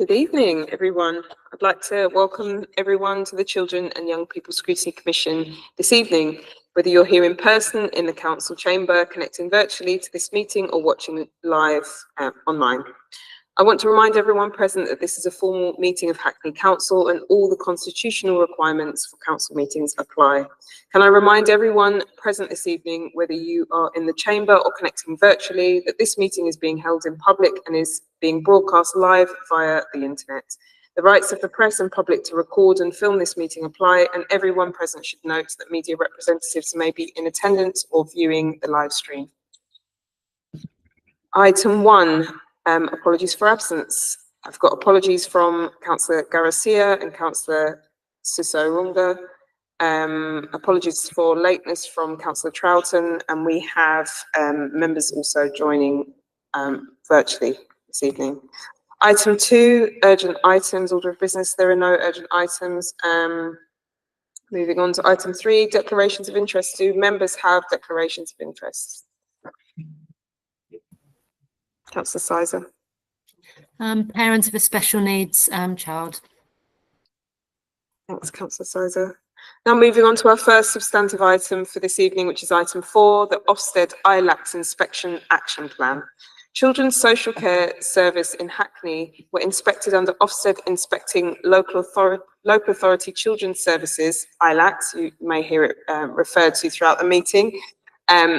Good evening, everyone. I'd like to welcome everyone to the Children and Young People Scrutiny Commission this evening, whether you're here in person in the Council chamber, connecting virtually to this meeting or watching live online. I want to remind everyone present that this is a formal meeting of Hackney Council and all the constitutional requirements for council meetings apply. Can I remind everyone present this evening, whether you are in the chamber or connecting virtually, that this meeting is being held in public and is being broadcast live via the internet. The rights of the press and public to record and film this meeting apply, and everyone present should note that media representatives may be in attendance or viewing the live stream. Item 1. Apologies for absence. I've got apologies from Councillor Garcia and Councillor Sisarunga. Apologies for lateness from Councillor Troughton, and we have members also joining virtually this evening. Item 2, urgent items, order of business. There are no urgent items. Moving on to item 3, declarations of interest. Do members have declarations of interest? Councillor Sizer. Parents of a special needs child. Thanks, Councillor Sizer. Now moving on to our first substantive item for this evening, which is item 4, the Ofsted ILACS Inspection Action Plan. Children's Social Care Service in Hackney were inspected under Ofsted Inspecting Local Authority Children's Services, ILACS, you may hear it referred to throughout the meeting,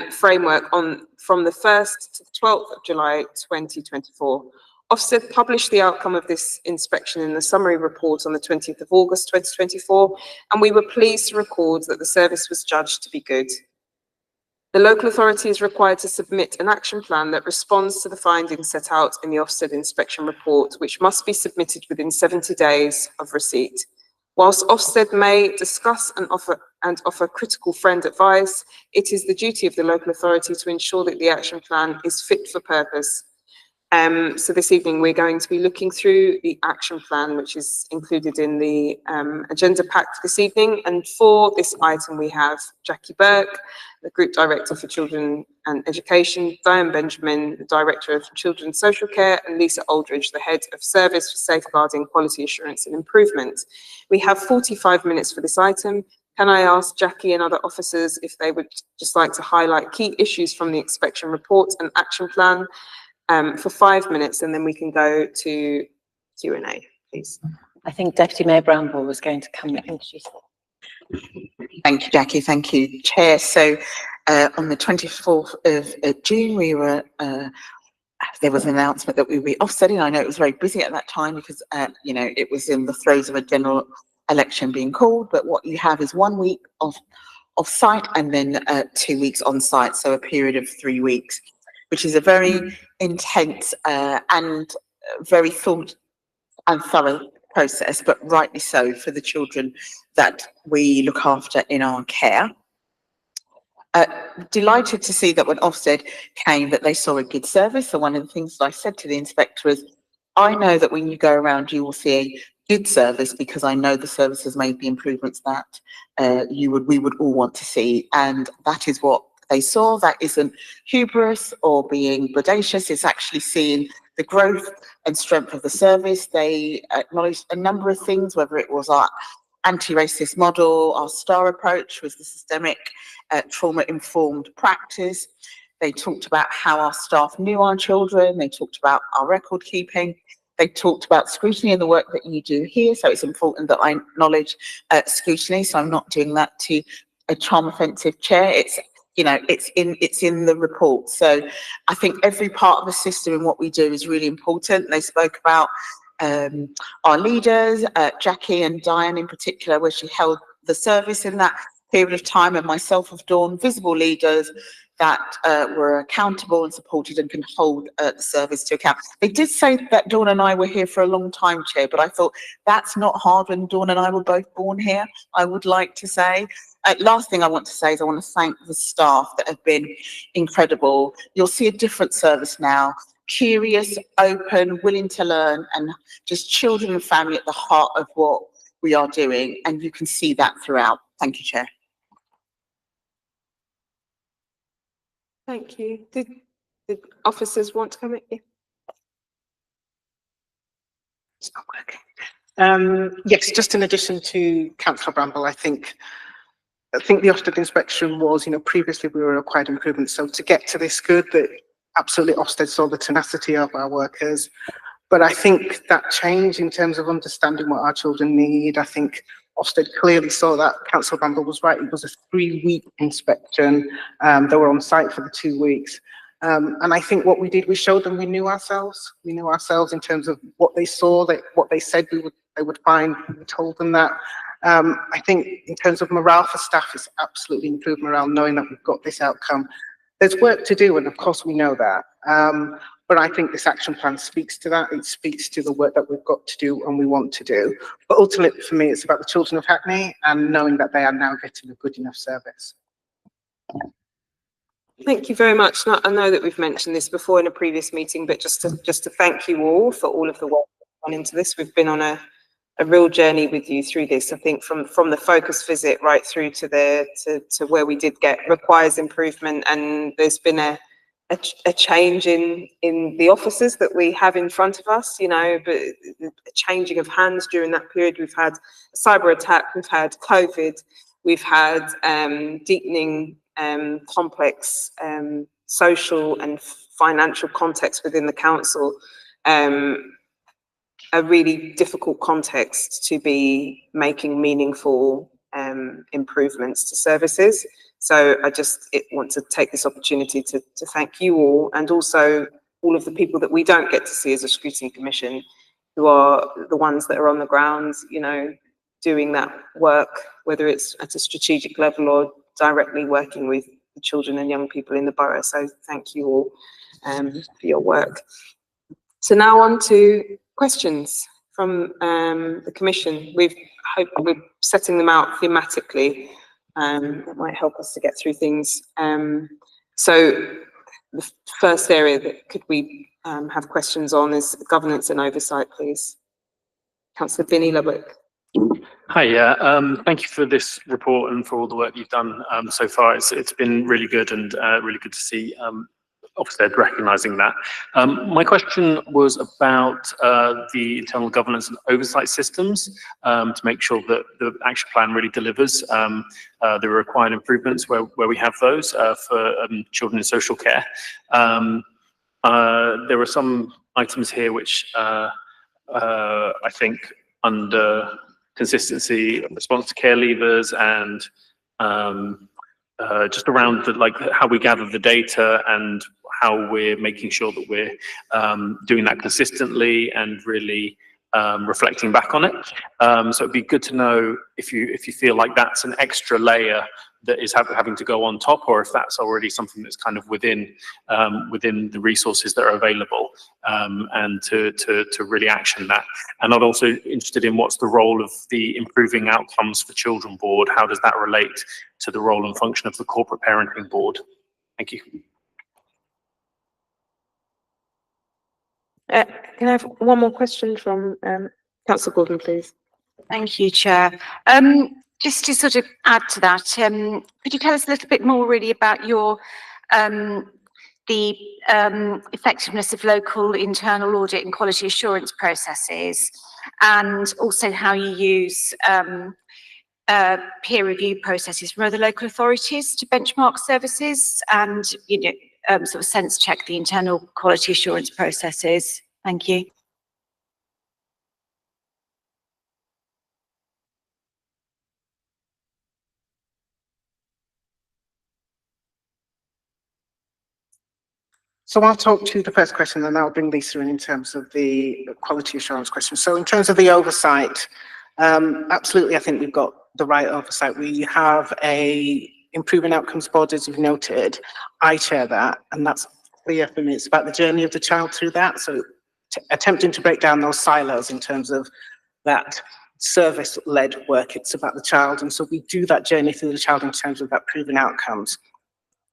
framework from the 1st to the 12th of July 2024. Ofsted published the outcome of this inspection in the summary report on the 20th of August 2024, and we were pleased to record that the service was judged to be good. The local authority is required to submit an action plan that responds to the findings set out in the Ofsted inspection report, which must be submitted within 70 days of receipt. Whilst Ofsted may discuss and offer critical friend advice, it is the duty of the local authority to ensure that the action plan is fit for purpose. So this evening we're going to be looking through the action plan, which is included in the agenda pack this evening. And for this item we have Jackie Burke, the Group Director for Children and Education, Diane Benjamin, the Director of Children's Social Care, and Lisa Aldridge, the Head of Service for Safeguarding, Quality Assurance and Improvement. We have 45 minutes for this item. Can I ask Jackie and other officers if they would just like to highlight key issues from the inspection report and action plan for 5 minutes, and then we can go to Q&A, please. I think Deputy Mayor Bramble was going to come and introduce it. Thank you, Jackie. Thank you, Chair. So on the 24th of June, we were there was an announcement that we would be offsetting. I know it was very busy at that time because you know, it was in the throes of a general election being called. But what you have is 1 week off site and then 2 weeks on site, so a period of 3 weeks, which is a very intense and very thought and thorough process, but rightly so for the children that we look after in our care. Delighted to see that when Ofsted came that they saw a good service. So one of the things that I said to the inspector is, I know that when you go around you will see a good service because I know the service has made the improvements that we would all want to see, and that is what they saw. That isn't hubris or being bodacious, it's actually seeing the growth and strength of the service. They acknowledged a number of things, whether it was our anti-racist model, our STAR approach was the systemic trauma-informed practice. They talked about how our staff knew our children, they talked about our record keeping, they talked about scrutiny and the work that you do here. So it's important that I acknowledge scrutiny, so I'm not doing that to a charm offensive chair. It's, you know, it's in the report. So I think every part of the system and what we do is really important. They spoke about our leaders, Jackie and Diane in particular, where she held the service in that period of time, and myself of Dawn, visible leaders that were accountable and supported and can hold the service to account. They did say that Dawn and I were here for a long time, Chair, but I thought that's not hard when Dawn and I were both born here, I would like to say. Last thing I want to say is I want to thank the staff that have been incredible. You'll see a different service now, curious, open, willing to learn, and just children and family at the heart of what we are doing, and you can see that throughout. Thank you, Chair. Thank you. Did officers want to come in? It's not working. Yes, just in addition to Councillor Bramble, I think the Ofsted inspection was, previously we were required improvements. So to get to this good, that absolutely Ofsted saw the tenacity of our workers. But I think that change in terms of understanding what our children need, I think Ofsted clearly saw that. Councillor Bramble was right. It was a 3-week inspection. They were on site for the 2 weeks. And I think what we did, we showed them we knew ourselves. We knew ourselves in terms of what they saw, what they said they would find. We told them that. I think in terms of morale for staff, it's absolutely improved morale, knowing that we've got this outcome. There's work to do, and of course we know that. But I think this action plan speaks to that. It speaks to the work that we've got to do and we want to do. But ultimately, for me, it's about the children of Hackney and knowing that they are now getting a good enough service. Thank you very much. I know that we've mentioned this before in a previous meeting, but just to thank you all for all of the work that's gone into this. We've been on a real journey with you through this. I think from the focus visit right through to where we did get requires improvement, and there's been a change in the officers that we have in front of us, but a changing of hands during that period. We've had a cyber attack, we've had COVID, we've had deepening complex social and financial context within the council, a really difficult context to be making meaningful improvements to services. So I just want to take this opportunity to thank you all, and also all of the people that we don't get to see as a scrutiny commission, who are the ones that are on the ground, doing that work, whether it's at a strategic level or directly working with the children and young people in the borough. So thank you all for your work. So now on to questions from the Commission. We're setting them out thematically. That might help us to get through things. So the first area that could we have questions on is governance and oversight, please. Councillor Vinnie Lubbock. Hi, thank you for this report and for all the work you've done so far. It's been really good, and really good to see Ofsted recognising that. My question was about the internal governance and oversight systems to make sure that the action plan really delivers the required improvements where we have those for children in social care. There are some items here which I think under consistency, response to care leavers, and just around how we gather the data and how we're making sure that we're doing that consistently and really reflecting back on it. So it'd be good to know if you feel like that's an extra layer that is having to go on top, or if that's already something that's kind of within the resources that are available, and to really action that. And I'm also interested in what's the role of the improving outcomes for children board. How does that relate to the role and function of the corporate parenting board? Thank you. Can I have one more question from Councillor Gordon, please? Thank you, Chair. Just to sort of add to that, could you tell us a little bit more really about your the effectiveness of local internal audit and quality assurance processes, and also how you use peer review processes from other local authorities to benchmark services and, sort of sense check the internal quality assurance processes? Thank you. So I'll talk to the first question, and I'll bring Lisa in terms of the quality assurance question. So in terms of the oversight, absolutely, I think we've got the right oversight. We have a improving outcomes board, as you've noted. I chair that, and that's clear for me. It's about the journey of the child through that. So attempting to break down those silos in terms of that service-led work. It's about the child, and so we do that journey through the child in terms of that proven outcomes.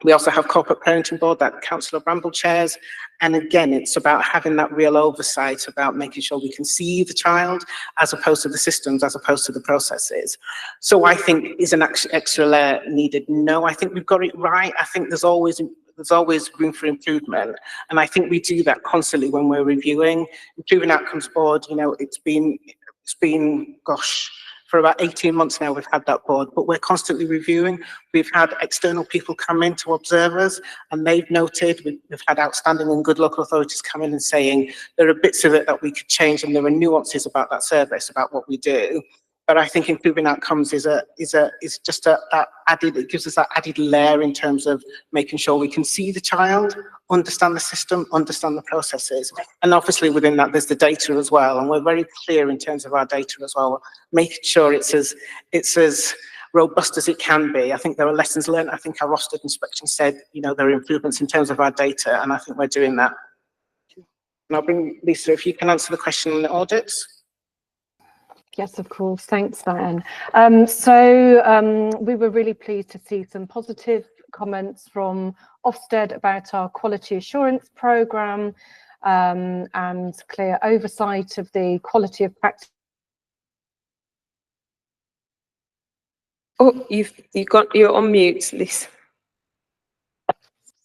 We also have corporate parenting board that Councillor Bramble chairs, and again, it's about having that real oversight about making sure we can see the child as opposed to the systems, as opposed to the processes. So I think, is an extra layer needed? No, I think we've got it right. I think there's always there's always room for improvement. And I think we do that constantly when we're reviewing. Improving Outcomes Board, you know, it's been, gosh, for about 18 months now we've had that board, but we're constantly reviewing. We've had external people come in to observe us, and they've noted, we've had outstanding and good local authorities come in and saying there are bits of it that we could change, and there are nuances about that service, about what we do. But I think improving outcomes is just that added, it gives us that added layer in terms of making sure we can see the child, understand the system, understand the processes. And obviously within that, there's the data as well. And we're very clear in terms of our data as well, making sure it's as robust as it can be. I think there are lessons learned. I think our Ofsted inspection said, you know, there are improvements in terms of our data, and I think we're doing that. And I'll bring Lisa, if you can answer the question on the audits. Yes, of course. Thanks, Diane. We were really pleased to see some positive comments from Ofsted about our quality assurance programme and clear oversight of the quality of practice. Oh, you're on mute, Lisa.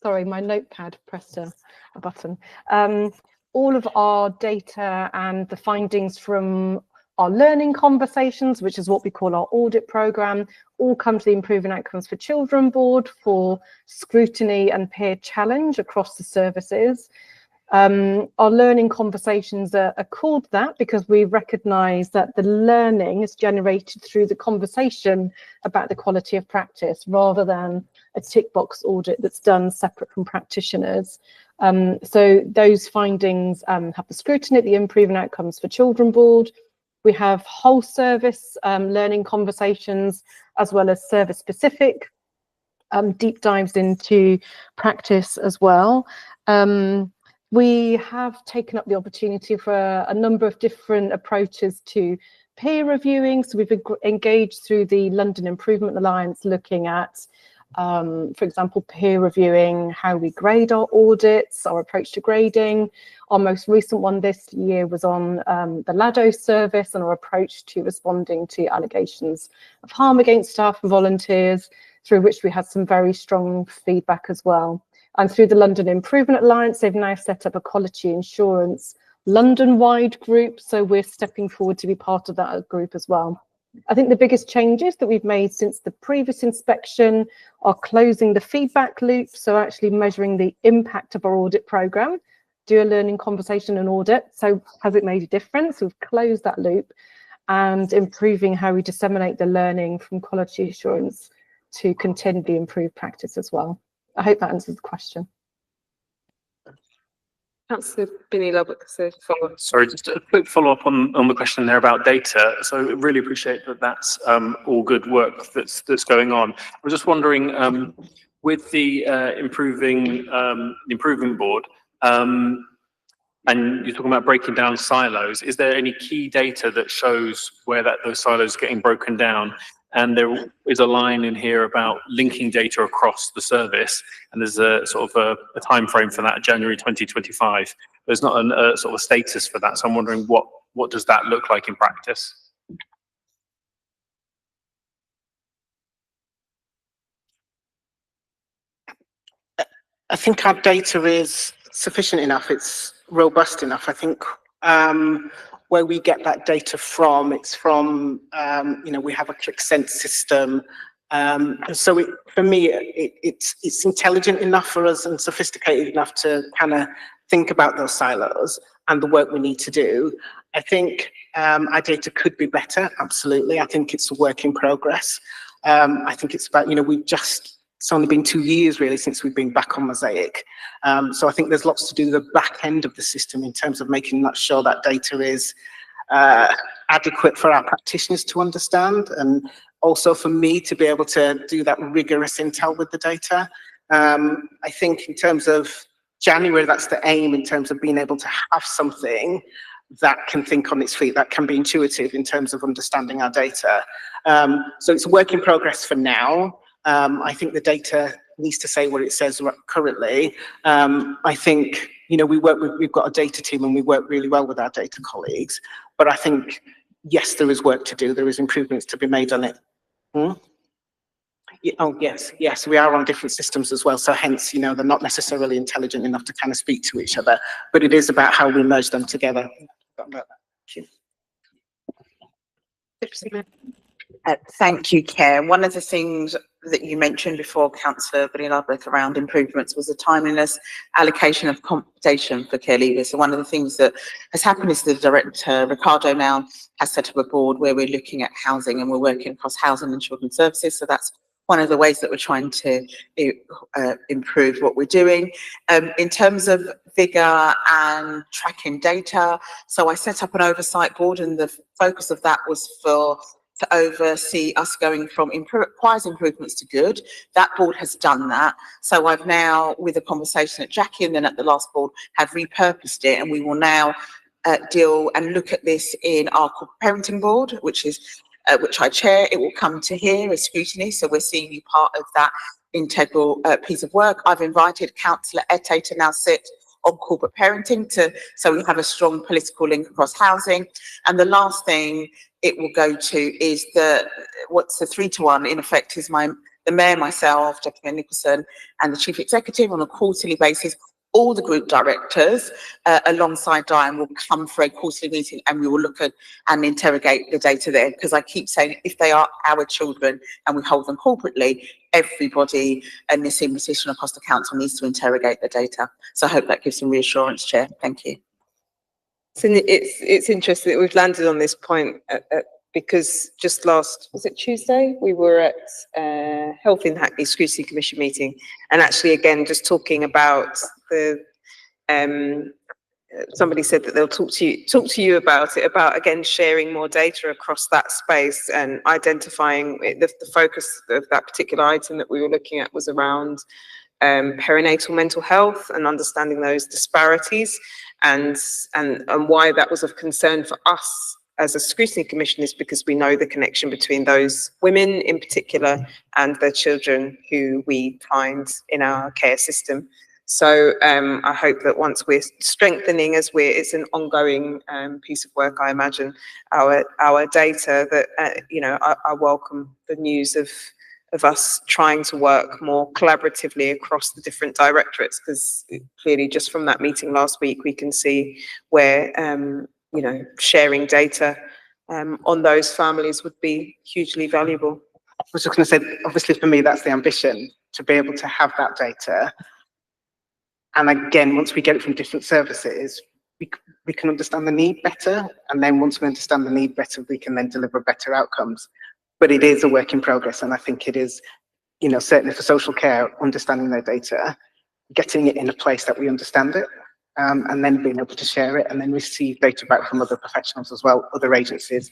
Sorry, my notepad pressed a button. All of our data and the findings from our learning conversations, which is what we call our audit programme, all come to the Improving Outcomes for Children board for scrutiny and peer challenge across the services. Our learning conversations are called that because we recognise that the learning is generated through the conversation about the quality of practice rather than a tick box audit that's done separate from practitioners. So those findings have the scrutiny at the Improving Outcomes for Children board. We have whole service learning conversations as well as service specific deep dives into practice as well. We have taken up the opportunity for a number of different approaches to peer reviewing. So we've engaged through the London Improvement Alliance looking at, for example, peer reviewing how we grade our audits, our approach to grading. Our most recent one this year was on the LADO service and our approach to responding to allegations of harm against staff and volunteers, through which we had some very strong feedback as well. And through the London Improvement Alliance, they've now set up a quality insurance London-wide group. So we're stepping forward to be part of that group as well. I think the biggest changes that we've made since the previous inspection are closing the feedback loop. So actually measuring the impact of our audit programme, do a learning conversation and audit. So has it made a difference? We've closed that loop, and improving how we disseminate the learning from quality assurance to continually improve practice as well. I hope that answers the question. Councillor Binny Lubbock, so follow-up. Sorry, just a quick follow-up on the question there about data. So I really appreciate that that's all good work that's going on. I was just wondering, with the improvement board, and you're talking about breaking down silos, is there any key data that shows where those silos are getting broken down? And there is a line in here about linking data across the service, and there's a sort of a time frame for that, January 2025. There's not a sort of a status for that, so I'm wondering what does that look like in practice? I think our data is sufficient enough. It's robust enough. I think where we get that data from, it's from, you know, we have a click sense system. And so for me, it's intelligent enough for us and sophisticated enough to kind of think about those silos and the work we need to do. I think our data could be better, absolutely. I think it's a work in progress. I think it's about, you know, it's only been 2 years really since we've been back on Mosaic. So I think there's lots to do the back end of the system in terms of making sure that data is adequate for our practitioners to understand, and also for me to be able to do that rigorous intel with the data. I think in terms of January, that's the aim, in terms of being able to have something that can think on its feet, that can be intuitive in terms of understanding our data. So it's a work in progress for now. I think the data needs to say what it says currently. I think, you know, we've got a data team and we work really well with our data colleagues, but I think, yes, there is work to do. There is improvements to be made on it. Oh, yes, we are on different systems as well. So hence, you know, they're not necessarily intelligent enough to kind of speak to each other, but it is about how we merge them together. Thank you, Chair. One of the things that you mentioned before, Councillor Elizabeth, around improvements was the timeliness allocation of compensation for care leavers. So one of the things that has happened is the Director, Ricardo, now has set up a board where we're looking at housing and we're working across housing and children's services. So that's one of the ways that we're trying to improve what we're doing. In terms of vigour and tracking data, so I set up an oversight board, and the focus of that was to oversee us going from requires improvements to good. That board has done that. So I've now, with a conversation at Jackie and then at the last board, have repurposed it, and we will now deal and look at this in our parenting board, which I chair. It will come to here as scrutiny. So we're seeing you part of that integral piece of work. I've invited Councillor Ete to now sit on corporate parenting so we have a strong political link across housing. And the last thing it will go to is what's the 3-to-1 in effect is the Mayor, myself, Deputy Nicholson, and the Chief Executive on a quarterly basis. All the group directors alongside Diane will come for a quarterly meeting, and we will look at and interrogate the data there, because I keep saying if they are our children and we hold them corporately, everybody in this position across the council needs to interrogate the data. So I hope that gives some reassurance, Chair. Thank you. So it's interesting that we've landed on this point because just was it Tuesday? We were at Health in Hackney Scrutiny Commission meeting, and actually again just talking about the somebody said that they'll talk to you about it, about again sharing more data across that space and identifying the focus of that particular item that we were looking at was around perinatal mental health and understanding those disparities, and why that was of concern for us as a scrutiny commission is because we know the connection between those women in particular and their children who we find in our care system. So I hope that once we're strengthening, it's an ongoing piece of work, I imagine, our data, that you know, I welcome the news of us trying to work more collaboratively across the different directorates, because clearly just from that meeting last week we can see where you know, sharing data on those families would be hugely valuable. I was just going to say, obviously for me that's the ambition, to be able to have that data, and again once we get it from different services we can understand the need better, and then once we understand the need better we can then deliver better outcomes. But it is a work in progress, and I think it is, you know, certainly for social care, understanding their data, getting it in a place that we understand it, and then being able to share it and then receive data back from other professionals as well, other agencies.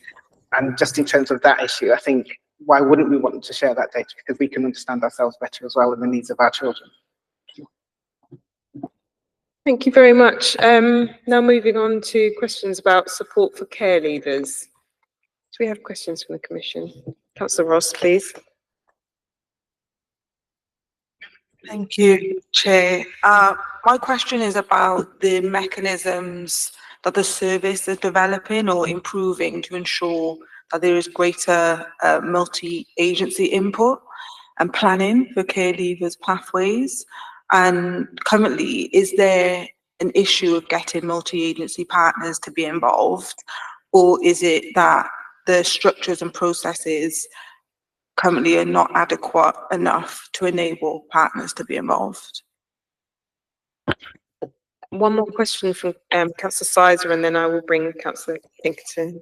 And just in terms of that issue, I think, why wouldn't we want to share that data? Because we can understand ourselves better as well and the needs of our children. Thank you very much. Now moving on to questions about support for care leavers. Do we have questions from the Commission? Councillor Ross, please. Thank you, Chair. My question is about the mechanisms that the service is developing or improving to ensure that there is greater multi-agency input and planning for care leavers pathways. And currently, is there an issue of getting multi-agency partners to be involved, or is it that the structures and processes currently are not adequate enough to enable partners to be involved? One more question from Councillor Sizer, and then I will bring Councillor Pinkerton.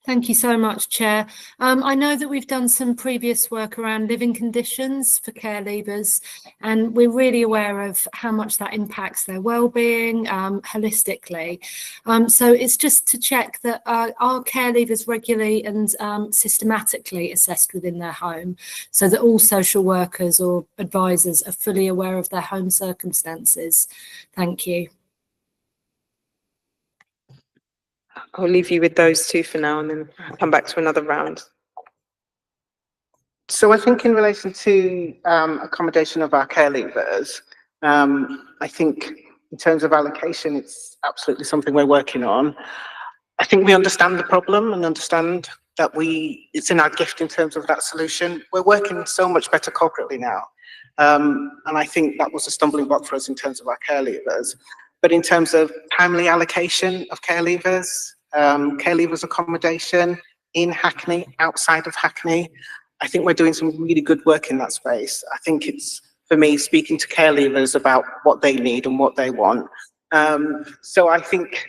Thank you so much, Chair. I know that we've done some previous work around living conditions for care leavers, and we're really aware of how much that impacts their well-being holistically. So it's just to check that our care leavers regularly and systematically assessed within their home, so that all social workers or advisors are fully aware of their home circumstances. Thank you. I'll leave you with those two for now and then I'll come back to another round. So I think in relation to accommodation of our care leavers, I think in terms of allocation, it's absolutely something we're working on. I think we understand the problem and understand that it's in our gift in terms of that solution. We're working so much better corporately now. And I think that was a stumbling block for us in terms of our care leavers. But in terms of timely allocation of care leavers accommodation in Hackney, outside of Hackney, I think we're doing some really good work in that space. I think it's, for me, speaking to care leavers about what they need and what they want. So I think,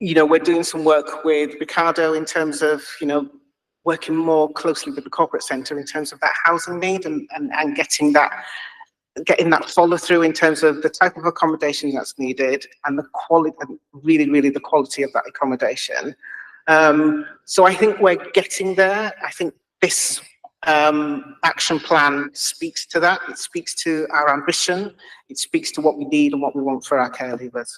we're doing some work with Ricardo in terms of, working more closely with the corporate centre in terms of that housing need and getting that follow through in terms of the type of accommodation that's needed and the quality, really the quality of that accommodation. So I think we're getting there. I think this action plan speaks to that. It speaks to our ambition. It speaks to what we need and what we want for our care leavers.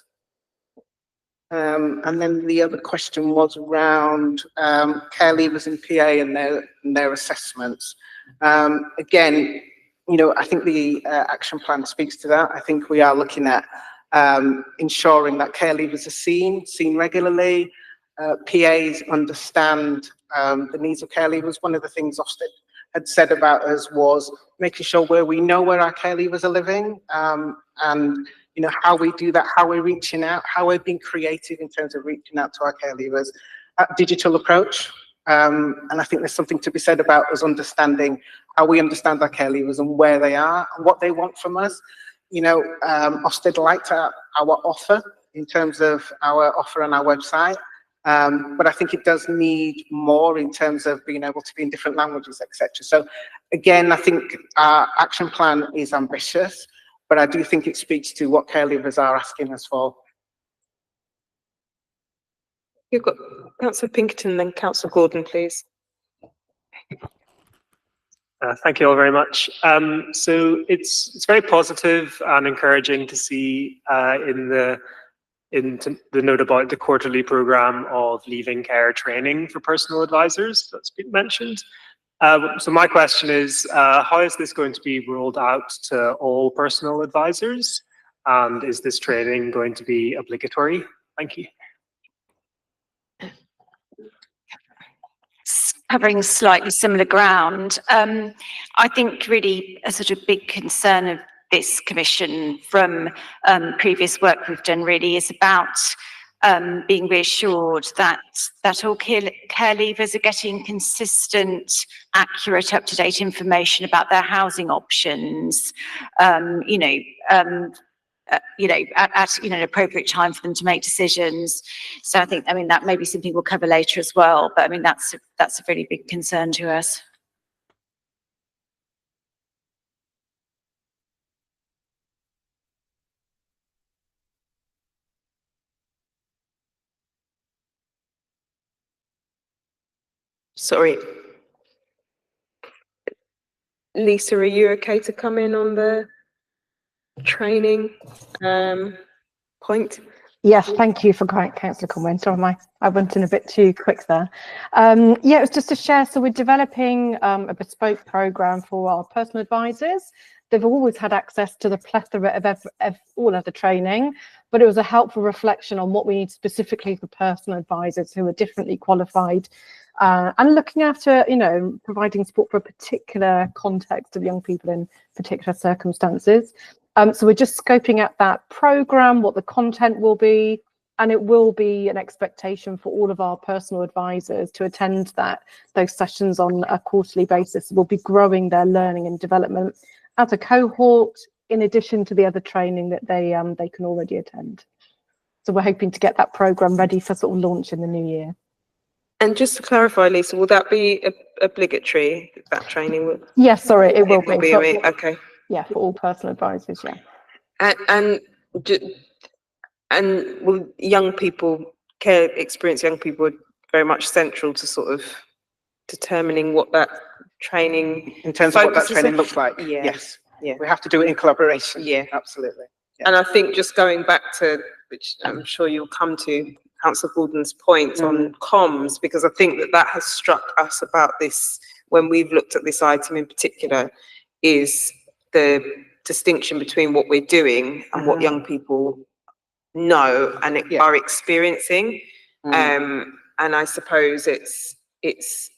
And then the other question was around care leavers in PA and their assessments. Again, I think the action plan speaks to that. I think we are looking at ensuring that care leavers are seen regularly. PAs understand the needs of care leavers. One of the things Ofsted had said about us was making sure we know where our care leavers are living, and how we do that, how we're reaching out, how we're being creative in terms of reaching out to our care leavers. That digital approach, and I think there's something to be said about us understanding how we understand our care leavers and where they are and what they want from us. Ofsted liked our offer in terms of our offer on our website, but I think it does need more in terms of being able to be in different languages, etc. So again, I think our action plan is ambitious, but I do think it speaks to what care leavers are asking us for. You've got Councillor Pinkerton, then Councillor Gordon, please. Thank you all very much. So it's very positive and encouraging to see in the note about the quarterly programme of leaving care training for personal advisors that's been mentioned. So my question is, how is this going to be rolled out to all personal advisors? And is this training going to be obligatory? Thank you. Covering slightly similar ground, I think really a sort of big concern of this commission from previous work we've done really is about being reassured that all care leavers are getting consistent, accurate, up-to-date information about their housing options, at an appropriate time for them to make decisions. So I mean, that may be something we'll cover later as well, but I mean, that's a really big concern to us. Sorry. Lisa, are you okay to come in on the training point? Yes, thank you for Councillor Conway. Sorry, I went in a bit too quick there. Yeah, it was just to share. So we're developing a bespoke programme for our personal advisors. They've always had access to the plethora of all other training, but it was a helpful reflection on what we need specifically for personal advisors who are differently qualified and looking after, providing support for a particular context of young people in particular circumstances. So we're just scoping out that programme, what the content will be, and it will be an expectation for all of our personal advisors to attend those sessions on a quarterly basis. We'll be growing their learning and development as a cohort, in addition to the other training that they can already attend. So we're hoping to get that programme ready for sort of launch in the new year. And just to clarify, Lisa, will that be obligatory, that training? Yes, sorry, it will be. Okay. Yeah, for all personal advisors, yeah. And will young people, experienced young people, are very much central to sort of determining what that training in terms of what that training looks like. Yeah. Yes. Yeah. We have to do it in collaboration. Yeah. Absolutely. Yeah. And I think just going back to, which I'm sure you'll come to, Councillor Gordon's point on comms, because I think that has struck us about this when we've looked at this item in particular, is the distinction between what we're doing and what young people know and are experiencing. And I suppose it's it's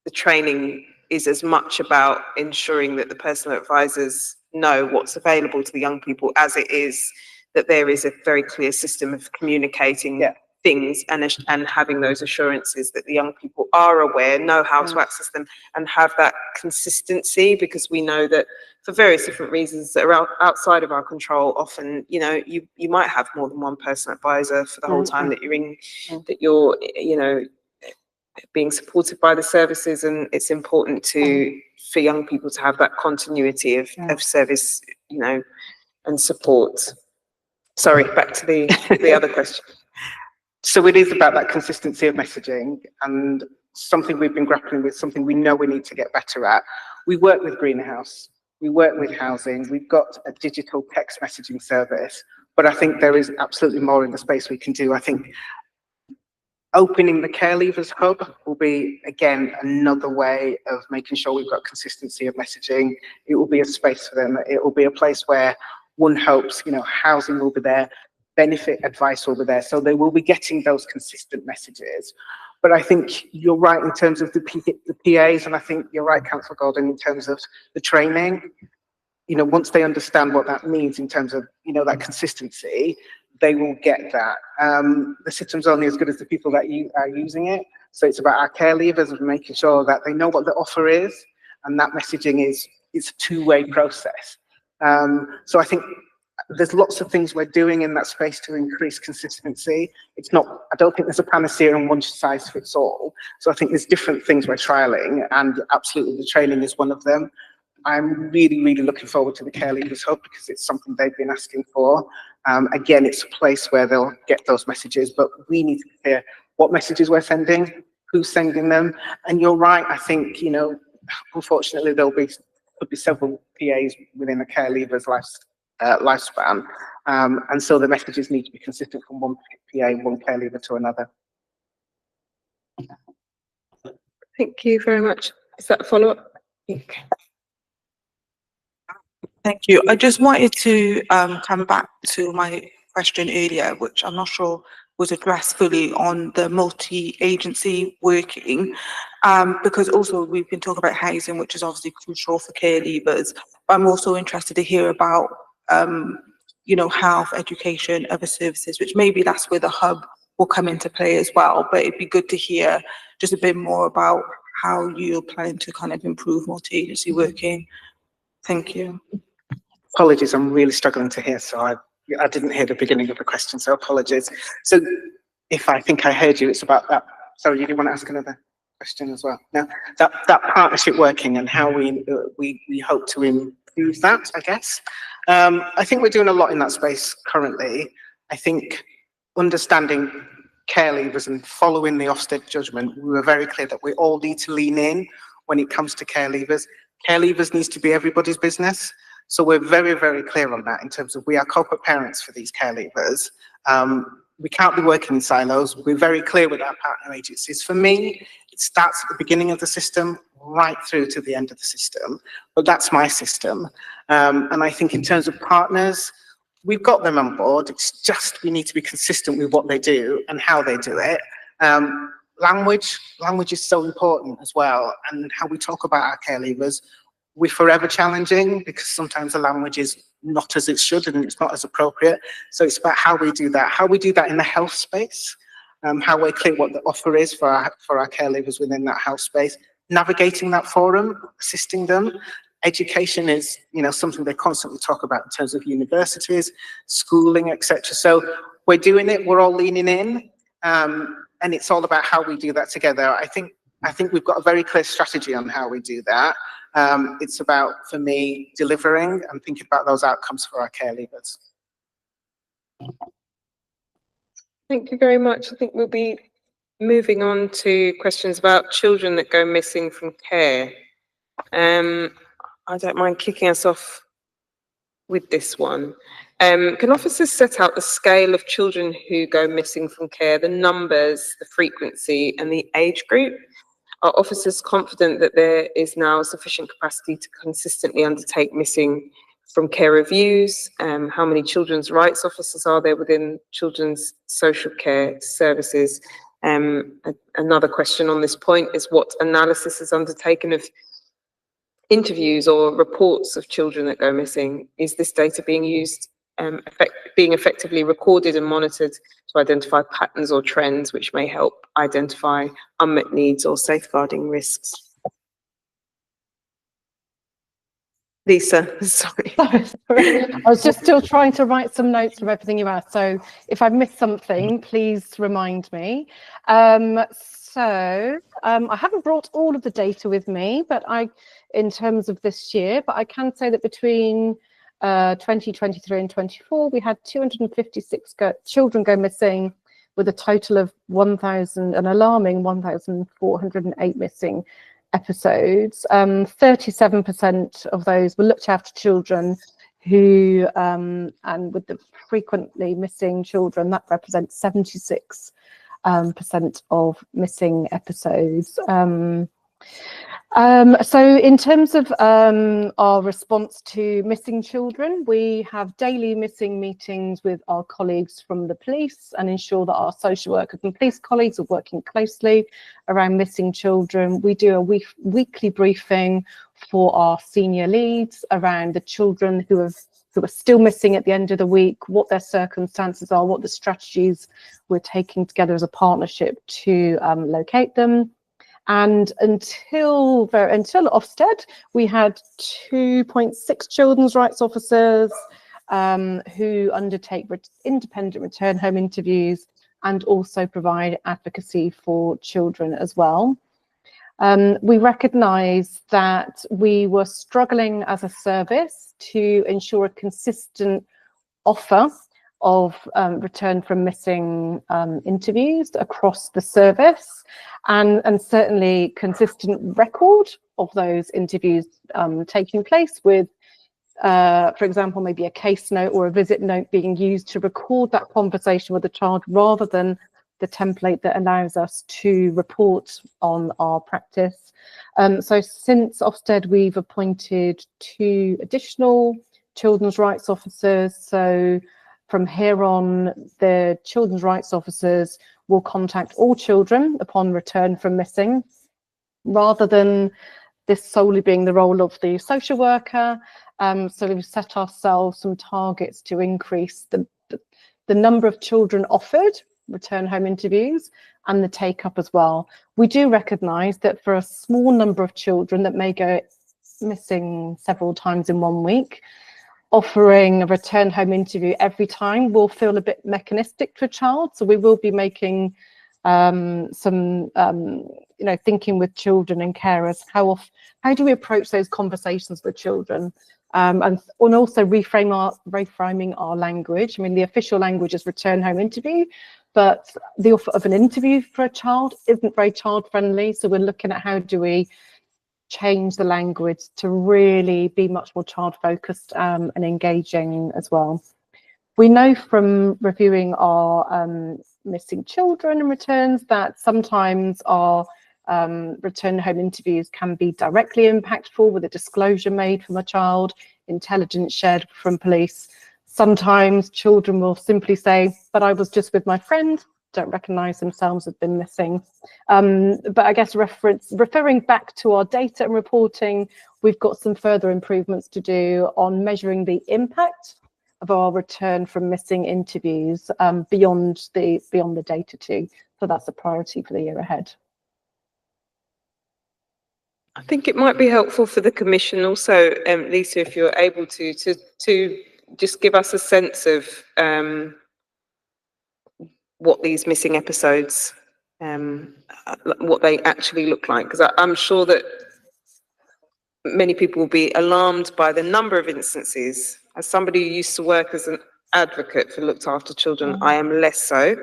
the training is as much about ensuring that the personal advisors know what's available to the young people as it is that there is a very clear system of communicating things and having those assurances that the young people are aware, know how to access them, and have that consistency, because we know that for various different reasons that are outside of our control, often, you know, you might have more than one personal advisor for the whole time that you're in, that you're, you know, being supported by the services, and it's important for young people to have that continuity of service, you know, and support. Sorry, back to the other question. So it is about that consistency of messaging, and something we've been grappling with, something we know we need to get better at. We work with Greenhouse, we work with housing, we've got a digital text messaging service, but I think there is absolutely more in the space we can do. I think opening the Care Leavers Hub will be, again, another way of making sure we've got consistency of messaging. It will be a space for them. It will be a place where one hopes, you know, housing will be there, benefit advice will be there. So they will be getting those consistent messages. But I think you're right in terms of the PAs, and I think you're right, Councillor Gordon, in terms of the training. You know, once they understand what that means in terms of, you know, that consistency, they will get that. The system's only as good as the people that are using it. So it's about our care leavers and making sure that they know what the offer is, and that messaging is a two-way process. So I think there's lots of things we're doing in that space to increase consistency. It's not, I don't think there's a panacea and one size fits all. So I think there's different things we're trialing, and absolutely the training is one of them. I'm really, really looking forward to the Care Leavers Hub because it's something they've been asking for. Again, it's a place where they'll get those messages, but we need to hear what messages we're sending, who's sending them. And you're right, I think, you know, unfortunately, could be several PAs within the care leavers lifespan. And so the messages need to be consistent from one PA, one care leaver to another. Thank you very much. Is that a follow-up? Okay. Thank you. I just wanted to come back to my question earlier, which I'm not sure was addressed fully on the multi-agency working, because also we've been talking about housing, which is obviously crucial for care leavers. But I'm also interested to hear about, you know, health, education, other services, which maybe that's where the hub will come into play as well. But it'd be good to hear just a bit more about how you're planning to kind of improve multi-agency working. Thank you. Apologies, I'm really struggling to hear, so I didn't hear the beginning of the question, so apologies. So if I think I heard you, it's about that. Sorry, you didn't want to ask another question as well? No, that partnership working and how we hope to improve that, I guess. I think we're doing a lot in that space currently. I think understanding care leavers and following the Ofsted judgment, we were very clear that we all need to lean in when it comes to care leavers. Care leavers needs to be everybody's business. So we're very, very clear on that in terms of we are corporate parents for these care leavers. We can't be working in silos. We're very clear with our partner agencies. For me, it starts at the beginning of the system right through to the end of the system, but that's my system. And I think in terms of partners, we've got them on board. It's just we need to be consistent with what they do and how they do it. Language is so important as well, and how we talk about our care leavers. We're forever challenging because sometimes the language is not as it should and it's not as appropriate. So it's about how we do that in the health space, how we're clear what the offer is for our care leavers within that health space, navigating that forum, assisting them. Education is, you know, something they constantly talk about in terms of universities, schooling, etc. So we're doing it, we're all leaning in, and it's all about how we do that together. I think we've got a very clear strategy on how we do that. It's about, for me, delivering and thinking about those outcomes for our care leavers. Thank you very much. I think we'll be moving on to questions about children that go missing from care. I don't mind kicking us off with this one. Can officers set out the scale of children who go missing from care, the numbers, the frequency, and the age group? Are officers confident that there is now sufficient capacity to consistently undertake missing from care reviews? How many children's rights officers are there within children's social care services? Another question on this point is what analysis is undertaken of interviews or reports of children that go missing? Is this data being used, being effectively recorded and monitored to identify patterns or trends which may help identify unmet needs or safeguarding risks? Lisa, sorry. Sorry. I was just still trying to write some notes from everything you asked. So if I missed something, please remind me. I haven't brought all of the data with me, but in terms of this year, but I can say that between 2023 and 24, we had 256 children go missing, with a total of an alarming 1,408 missing episodes. 37% of those were looked after children who, and with the frequently missing children, that represents 76% of missing episodes. So in terms of our response to missing children, we have daily missing meetings with our colleagues from the police and ensure that our social workers and police colleagues are working closely around missing children. We do a weekly briefing for our senior leads around the children who are still missing at the end of the week, what their circumstances are, what the strategies we're taking together as a partnership to locate them. And until Ofsted, we had 2.6 children's rights officers who undertake independent return home interviews and also provide advocacy for children as well. We recognise that we were struggling as a service to ensure a consistent offer of return from missing interviews across the service, and certainly consistent record of those interviews taking place with, for example, maybe a case note or a visit note being used to record that conversation with the child rather than the template that allows us to report on our practice. So since Ofsted, we've appointed 2 additional children's rights officers. So from here on, the children's rights officers will contact all children upon return from missing, rather than this solely being the role of the social worker. So we've set ourselves some targets to increase the number of children offered return home interviews and the take up as well. We do recognise that for a small number of children that may go missing several times in 1 week, offering a return home interview every time will feel a bit mechanistic to a child. So we will be making thinking with children and carers, how do we approach those conversations with children, and also reframing our language. I mean, the official language is return home interview, but the offer of an interview for a child isn't very child friendly. So we're looking at how do we change the language to really be much more child focused and engaging as well. We know from reviewing our missing children and returns that sometimes our return home interviews can be directly impactful with a disclosure made from a child, intelligence shared from police. Sometimes children will simply say, but I was just with my friend, don't recognise themselves as been missing. But I guess referring back to our data and reporting, we've got some further improvements to do on measuring the impact of our return from missing interviews beyond the data too. So that's a priority for the year ahead. I think it might be helpful for the Commission also, Lisa, if you're able to just give us a sense of what these missing episodes, what they actually look like, because I'm sure that many people will be alarmed by the number of instances. As somebody who used to work as an advocate for looked after children, I am less so,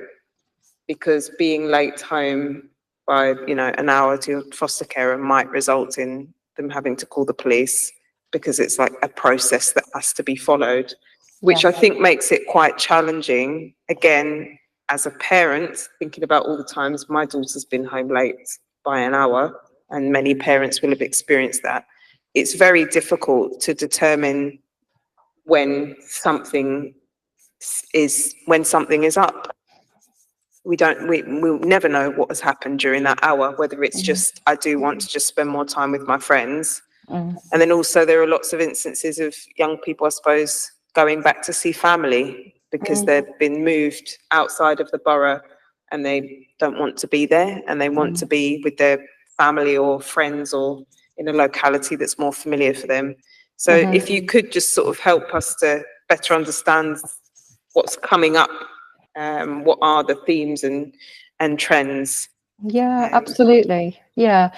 because being late home by an hour to your foster carer might result in them having to call the police, because it's like a process that has to be followed, which I think makes it quite challenging. Again, as a parent, thinking about all the times my daughter's been home late by an hour, and many parents will have experienced that. It's very difficult to determine when something is up. we'll never know what has happened during that hour, whether it's just, I do want to just spend more time with my friends. And then also there are lots of instances of young people, I suppose, going back to see family because they've been moved outside of the borough and they don't want to be there and they want to be with their family or friends or in a locality that's more familiar for them. So if you could just sort of help us to better understand what's coming up, what are the themes and trends? Yeah, absolutely. Yeah.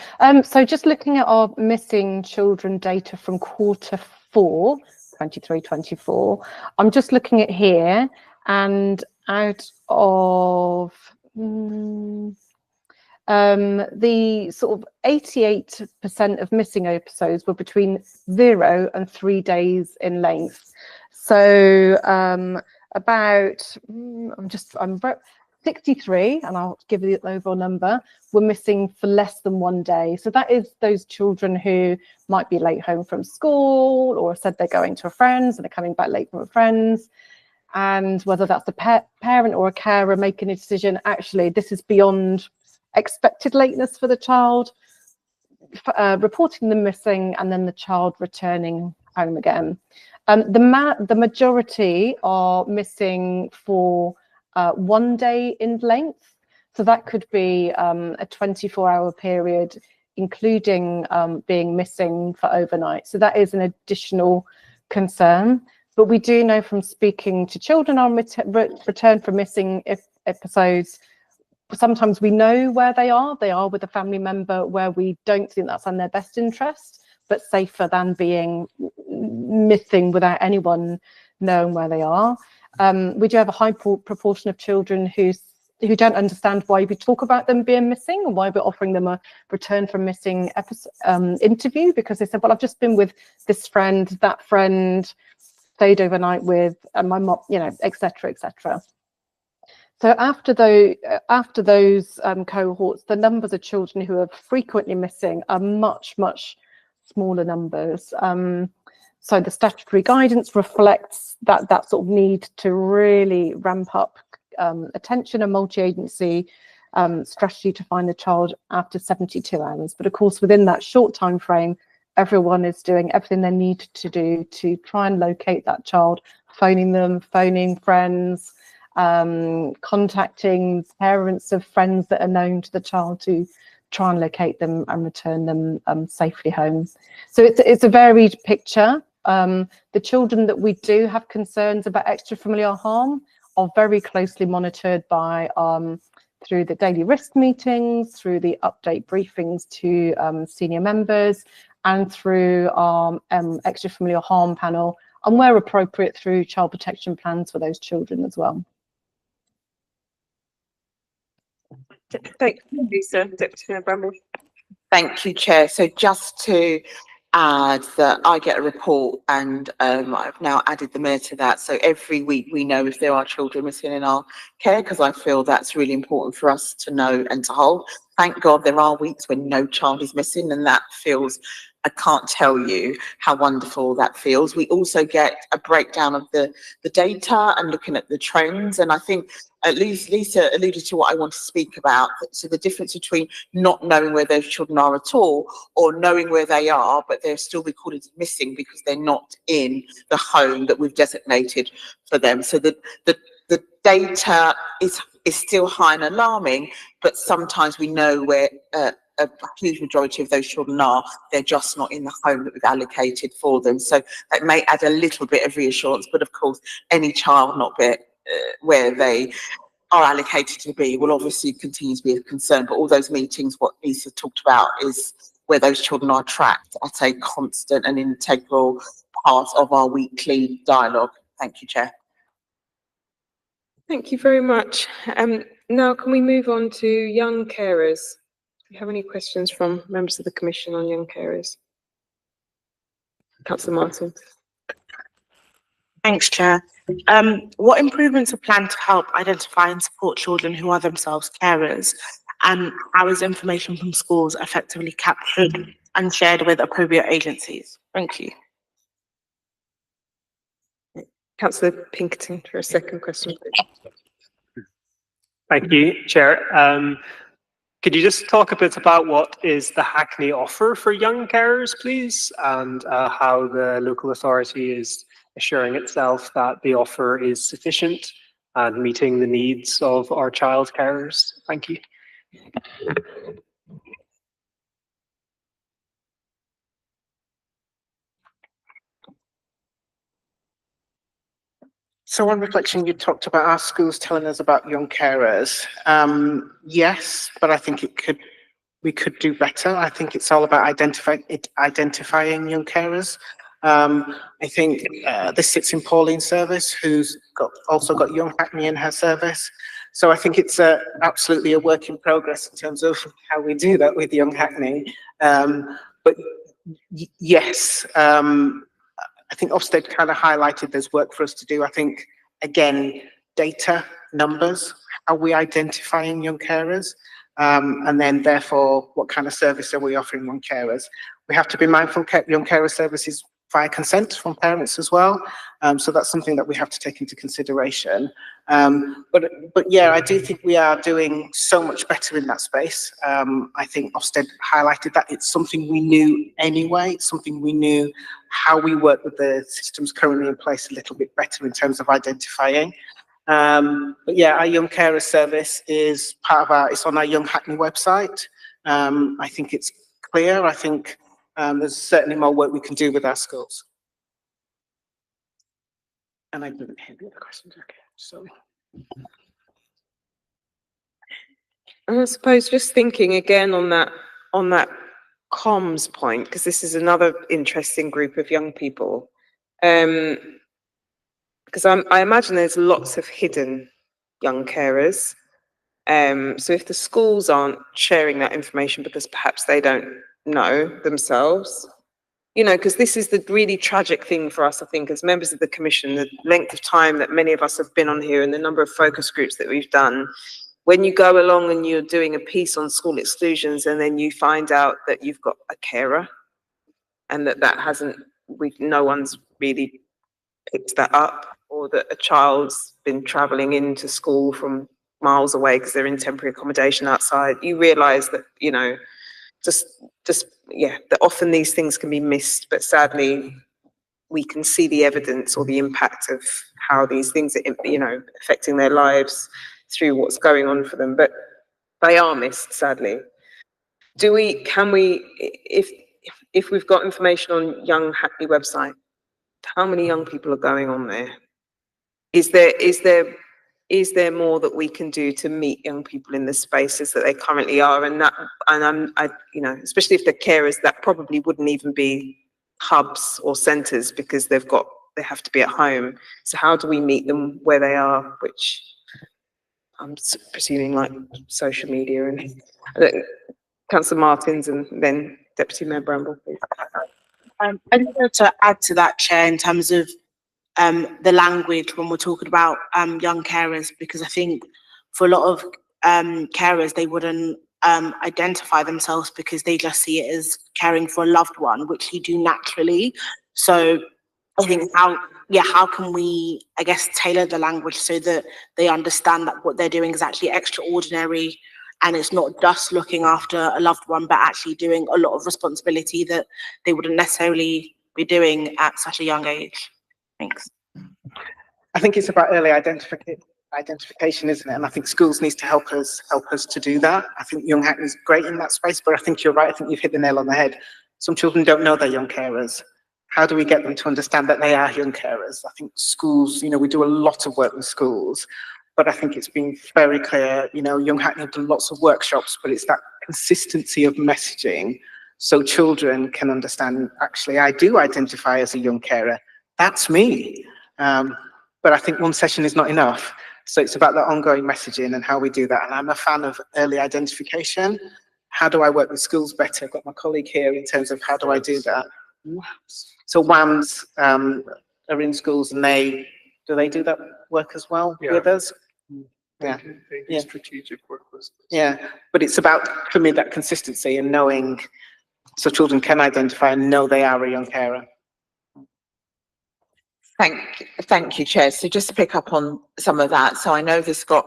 So just looking at our missing children data from Q4, 23-24, I'm just looking at here, and out of the sort of 88% of missing episodes were between 0 and 3 days in length. So about, I'm 63, and I'll give you the overall number, were missing for less than 1 day. So that is those children who might be late home from school or said they're going to a friend's and they're coming back late from a friend's. And whether that's the parent or a carer making a decision, actually, this is beyond expected lateness for the child, reporting them missing, and then the child returning home again. The majority are missing for 1 day in length. So that could be a 24-hour period, including being missing for overnight. So that is an additional concern. But we do know from speaking to children on return from missing episodes, sometimes we know where they are. They are with a family member where we don't think that's in their best interest, but safer than being missing without anyone knowing where they are. We do have a high proportion of children who don't understand why we talk about them being missing and why we're offering them a return from missing interview, because they said, well, I've just been with this friend, that friend, stayed overnight with, and my mom, you know, etc., etc. So after those cohorts, the numbers of children who are frequently missing are much, much smaller numbers. So the statutory guidance reflects that sort of need to really ramp up attention and multi-agency strategy to find the child after 72 hours. But of course, within that short time frame, everyone is doing everything they need to do to try and locate that child, phoning them, phoning friends, contacting parents of friends that are known to the child to try and locate them and return them safely home. So it's a varied picture. The children that we do have concerns about extrafamiliar harm are very closely monitored by through the daily risk meetings, through the update briefings to senior members, and through our extrafamiliar harm panel, and where appropriate through child protection plans for those children as well. Thank you, Lisa. Deputy Mayor Bramble. Thank you, Chair. So just to add that I get a report, and I've now added the mayor to that. So every week we know if there are children missing in our care, because I feel that's really important for us to know and to hold. Thank God there are weeks when no child is missing, and that feels, I can't tell you how wonderful that feels. We also get a breakdown of the data and looking at the trends. And I think at least Lisa alluded to what I want to speak about. So the difference between not knowing where those children are at all, or knowing where they are, but they're still recorded as missing because they're not in the home that we've designated for them. So the data is still high and alarming, but sometimes we know where a huge majority of those children are. They're just not in the home that we've allocated for them. So that may add a little bit of reassurance, but of course, any child not where they are allocated to be will obviously continue to be a concern. But all those meetings, what Lisa talked about, is where those children are tracked at a constant and integral part of our weekly dialogue. Thank you, Chair. Thank you very much. Now can we move on to young carers? Do you have any questions from members of the Commission on young carers? Councillor Martin. Thanks, Chair. What improvements are planned to help identify and support children who are themselves carers? And how is information from schools effectively captured and shared with appropriate agencies? Thank you. Councillor Pinkerton for a second question, please. Thank you, Chair. Could you just talk a bit about what is the Hackney offer for young carers, please, and how the local authority is assuring itself that the offer is sufficient and meeting the needs of our child carers? Thank you. So on reflection, you talked about our schools telling us about young carers. Yes, but I think we could do better. I think it's all about identifying young carers. I think this sits in Pauline's service, who's also got Young Hackney in her service. So I think it's absolutely a work in progress in terms of how we do that with Young Hackney. But yes, I think Ofsted kind of highlighted there's work for us to do. I think, again, data, numbers, how we identifying young carers, and then therefore, what kind of service are we offering young carers? We have to be mindful young carer services via consent from parents as well. So that's something that we have to take into consideration. But yeah, I do think we are doing so much better in that space. I think Ofsted highlighted that it's something we knew anyway, it's something we knew how we work with the systems currently in place a little bit better in terms of identifying. But yeah, our young carer service is part of it's on our Young Hackney website. I think it's clear. I think there's certainly more work we can do with our schools. And I didn't hear the other questions. Okay, sorry. And I suppose just thinking again on that comms point, because this is another interesting group of young people. Because I imagine there's lots of hidden young carers. So if the schools aren't sharing that information because perhaps they don't know themselves, you know, because this is the really tragic thing for us, I think, as members of the Commission, the length of time that many of us have been on here and the number of focus groups that we've done. When you go along and you're doing a piece on school exclusions and then you find out that you've got a carer and no one's really picked that up, or that a child's been travelling into school from miles away because they're in temporary accommodation outside, you realise that, you know, that often these things can be missed, but sadly we can see the evidence or the impact of how these things are, you know, affecting their lives through what's going on for them, but they are missed, sadly. Can we, if we've got information on Young Hackney website, how many young people are going on there? Is there more that we can do to meet young people in the spaces that they currently are? And you know, especially if they're carers, that probably wouldn't even be hubs or centres because they have to be at home. So how do we meet them where they are? Which I'm presuming like social media and Councillor Martins and then Deputy Mayor Bramble, please. I just wanted to add to that, Chair, in terms of the language when we're talking about young carers, because I think for a lot of carers, they wouldn't identify themselves because they just see it as caring for a loved one, which you do naturally. So I think how can we, I guess, tailor the language so that they understand that what they're doing is actually extraordinary and it's not just looking after a loved one, but actually doing a lot of responsibility that they wouldn't necessarily be doing at such a young age. Thanks. I think it's about early identification, isn't it? And I think schools need to help us to do that. I think Young Hackney is great in that space, but I think you're right. I think you've hit the nail on the head. Some children don't know they're young carers. How do we get them to understand that they are young carers? I think schools, you know, we do a lot of work with schools, but I think it's been very clear, you know, Young Hackney have done lots of workshops, but it's that consistency of messaging so children can understand, actually, I do identify as a young carer. That's me. But I think one session is not enough. So it's about the ongoing messaging and how we do that. And I'm a fan of early identification. How do I work with schools better? I've got my colleague here in terms of how do I do that. So WAMs are in schools and do they do that work as well with us? Yeah. They do strategic work with us. Yeah, but it's about, for me, that consistency and knowing so children can identify and know they are a young carer. Thank you, Chair. So just to pick up on some of that, so I know this got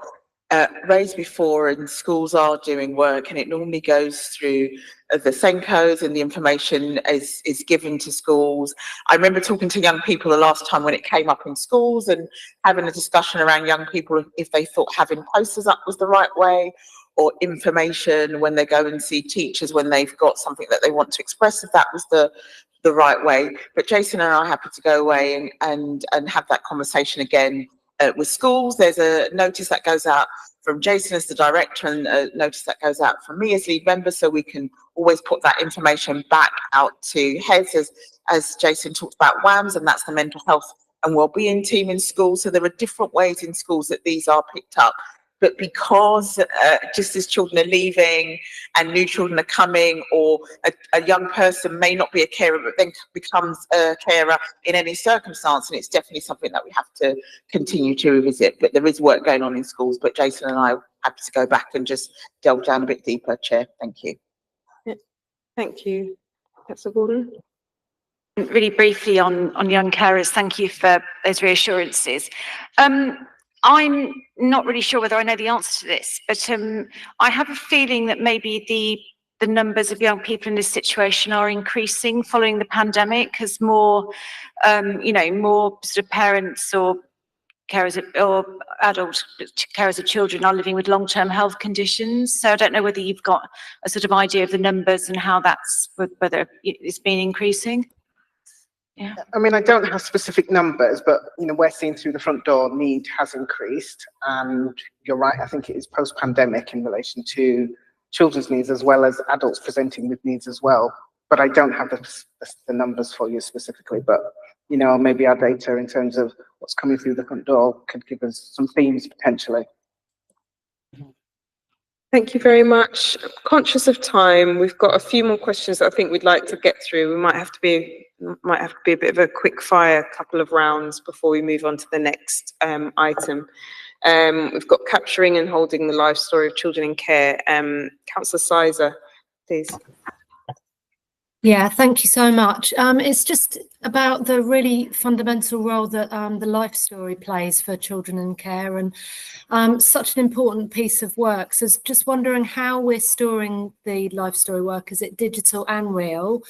raised before, and schools are doing work, and it normally goes through the Senkos, and the information is given to schools. I remember talking to young people the last time when it came up in schools, and having a discussion around young people if they thought having posters up was the right way, or information when they go and see teachers when they've got something that they want to express, if that was the right way. But Jason and I are happy to go away and have that conversation again with schools. There's a notice that goes out from Jason as the director, and a notice that goes out from me as lead member, so we can always put that information back out to heads, as Jason talked about WAMS, and that's the mental health and wellbeing team in schools. So there are different ways in schools that these are picked up. But because just as children are leaving and new children are coming, or a young person may not be a carer but then becomes a carer in any circumstance, and it's definitely something that we have to continue to revisit. But there is work going on in schools, but Jason and I are happy to go back and just delve down a bit deeper, Chair. Thank you. Yeah. Thank you. Councillor Gordon. Really briefly on young carers, thank you for those reassurances. I'm not really sure whether I know the answer to this, but I have a feeling that maybe the numbers of young people in this situation are increasing following the pandemic, as more, more sort of parents or carers or adult carers of children are living with long-term health conditions. So I don't know whether you've got a sort of idea of the numbers and how that's, whether it's been increasing. Yeah. I mean, I don't have specific numbers, but we're seeing through the front door need has increased, and you're right. I think it is post-pandemic in relation to children's needs as well as adults presenting with needs as well. But I don't have the numbers for you specifically. But maybe our data in terms of what's coming through the front door could give us some themes potentially. Thank you very much. Conscious of time, we've got a few more questions that I think we'd like to get through. We might have to be a bit of a quick fire couple of rounds before we move on to the next item. We've got capturing and holding the life story of children in care. Councillor Sizer, please. Yeah, thank you so much. It's just about the really fundamental role that the life story plays for children in care, and such an important piece of work. So just wondering how we're storing the life story work. Is it digital and real?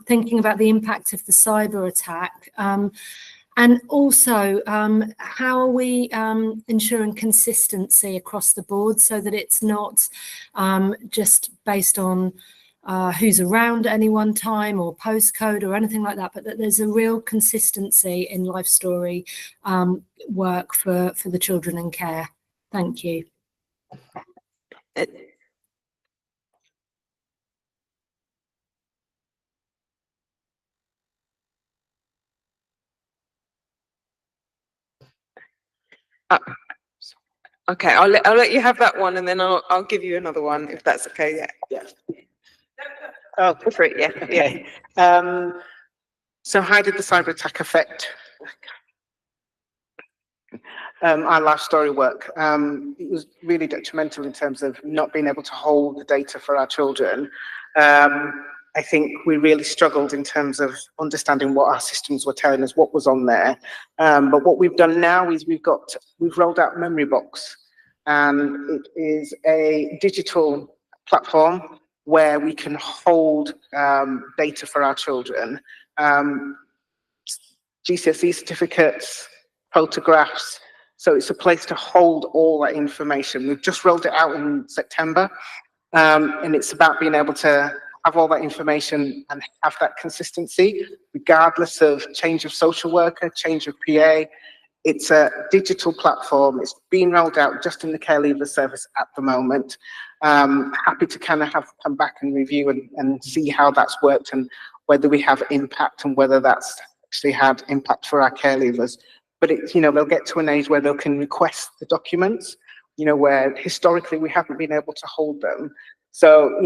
Thinking about the impact of the cyber attack. And also, how are we ensuring consistency across the board so that it's not just based on who's around at any one time or postcode or anything like that, but that there's a real consistency in life story work for the children in care. Thank you. Okay, I'll let you have that one, and then I'll give you another one if that's okay. Yeah. Oh, Go for it. Yeah. okay. So how did the cyber attack affect our life story work? It was really detrimental in terms of not being able to hold the data for our children. I think we really struggled in terms of understanding what our systems were telling us, what was on there. But what we've done now is we've rolled out Memory Box, and it is a digital platform where we can hold data for our children, GCSE certificates, photographs. So it's a place to hold all that information. We've just rolled it out in September, and it's about being able to have all that information and have that consistency, regardless of change of social worker, change of PA. It's a digital platform. It's being rolled out just in the care leaver service at the moment. Happy to kind of come back and review and see how that's worked and whether we have impact and whether that's actually had impact for our care leavers. But it's, they'll get to an age where they can request the documents, where historically we haven't been able to hold them. So,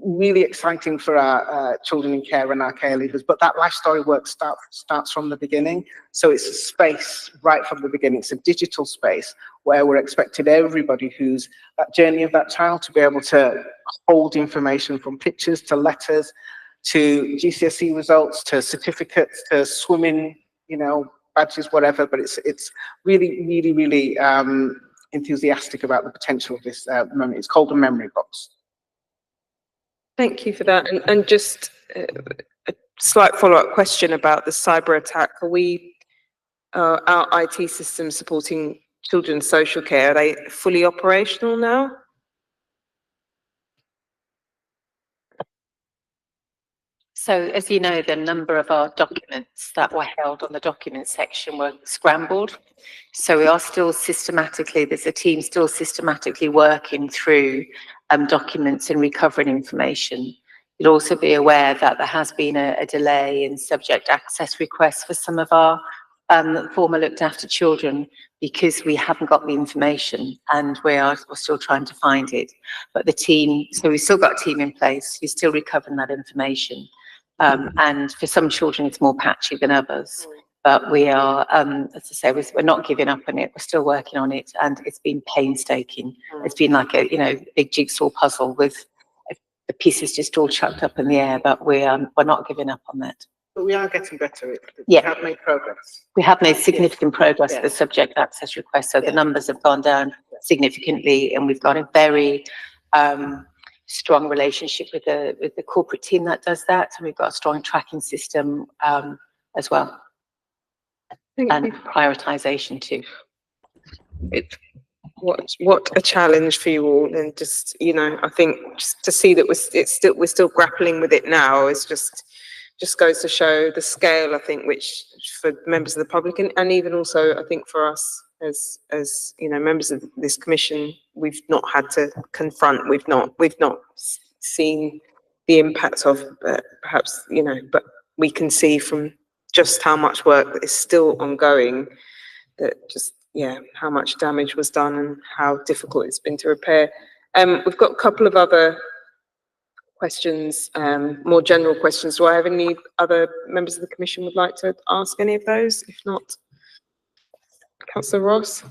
really exciting for our children in care and our care leavers, but that life story work starts from the beginning. So it's a space right from the beginning. It's a digital space where we're expecting everybody who's that journey of that child to be able to hold information from pictures to letters to GCSE results to certificates to swimming, badges, whatever. But it's really, really, really enthusiastic about the potential of this moment. It's called a memory box. Thank you for that. And just a slight follow-up question about the cyber attack. Are we, our IT systems supporting children's social care, are they fully operational now? So as you know, the number of our documents that were held on the document section were scrambled. So we are still systematically, there's a team still systematically working through documents and recovering information. You'll also be aware that there has been a delay in subject access requests for some of our former looked after children because we haven't got the information and we're still trying to find it. But the team, so we've still got a team in place who's still recovering that information. And for some children, it's more patchy than others. But we are, as I say, we're not giving up on it. We're still working on it, and it's been painstaking. It's been like a, big jigsaw puzzle with the pieces just all chucked up in the air. But we're not giving up on that. But we are getting better. Yeah. We have made progress. We have made significant progress Yeah. with the subject access request. So the numbers have gone down significantly, and we've got a very strong relationship with the corporate team that does that, and we've got a strong tracking system as well, and prioritization too. What a challenge for you all, and just I think just to see that we're still grappling with it now is just goes to show the scale, I think, which for members of the public and even also I think for us as members of this commission, we've not had to confront, we've not seen the impact of, perhaps but we can see from just how much work that is still ongoing, that just how much damage was done and how difficult it's been to repair. We've got a couple of other questions, more general questions. Do I have any other members of the commission would like to ask any of those? If not, Councillor Ross.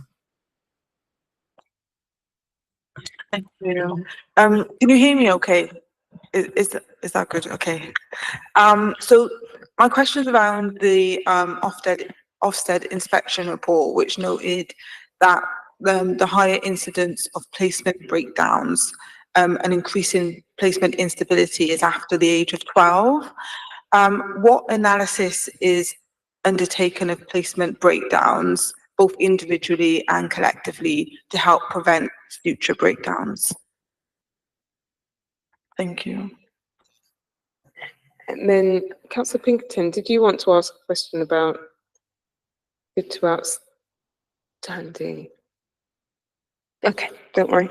Thank you. Can you hear me okay? Is that good? Okay. So my question is around the Ofsted inspection report, which noted that the higher incidence of placement breakdowns and increasing placement instability is after the age of 12. What analysis is undertaken of placement breakdowns, both individually and collectively, to help prevent future breakdowns? Thank you. And then Councillor Pinkerton, did you want to ask a question about good to outstanding? Okay, don't worry.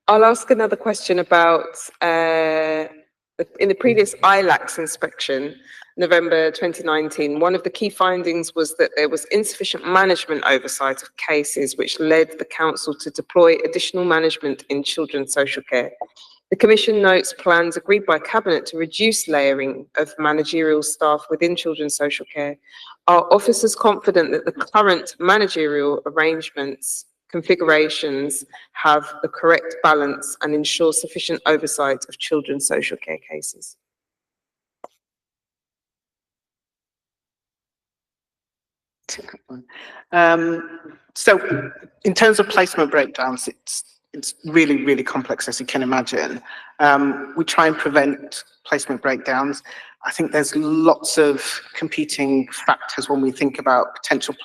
I'll ask another question about in the previous ILACS inspection, November 2019, one of the key findings was that there was insufficient management oversight of cases, which led the council to deploy additional management in children's social care. The Commission notes plans agreed by Cabinet to reduce layering of managerial staff within children's social care. Are officers confident that the current managerial arrangements, configurations have the correct balance and ensure sufficient oversight of children's social care cases? So in terms of placement breakdowns, it's really, really complex, as you can imagine. We try and prevent placement breakdowns. I think there's lots of competing factors when we think about potential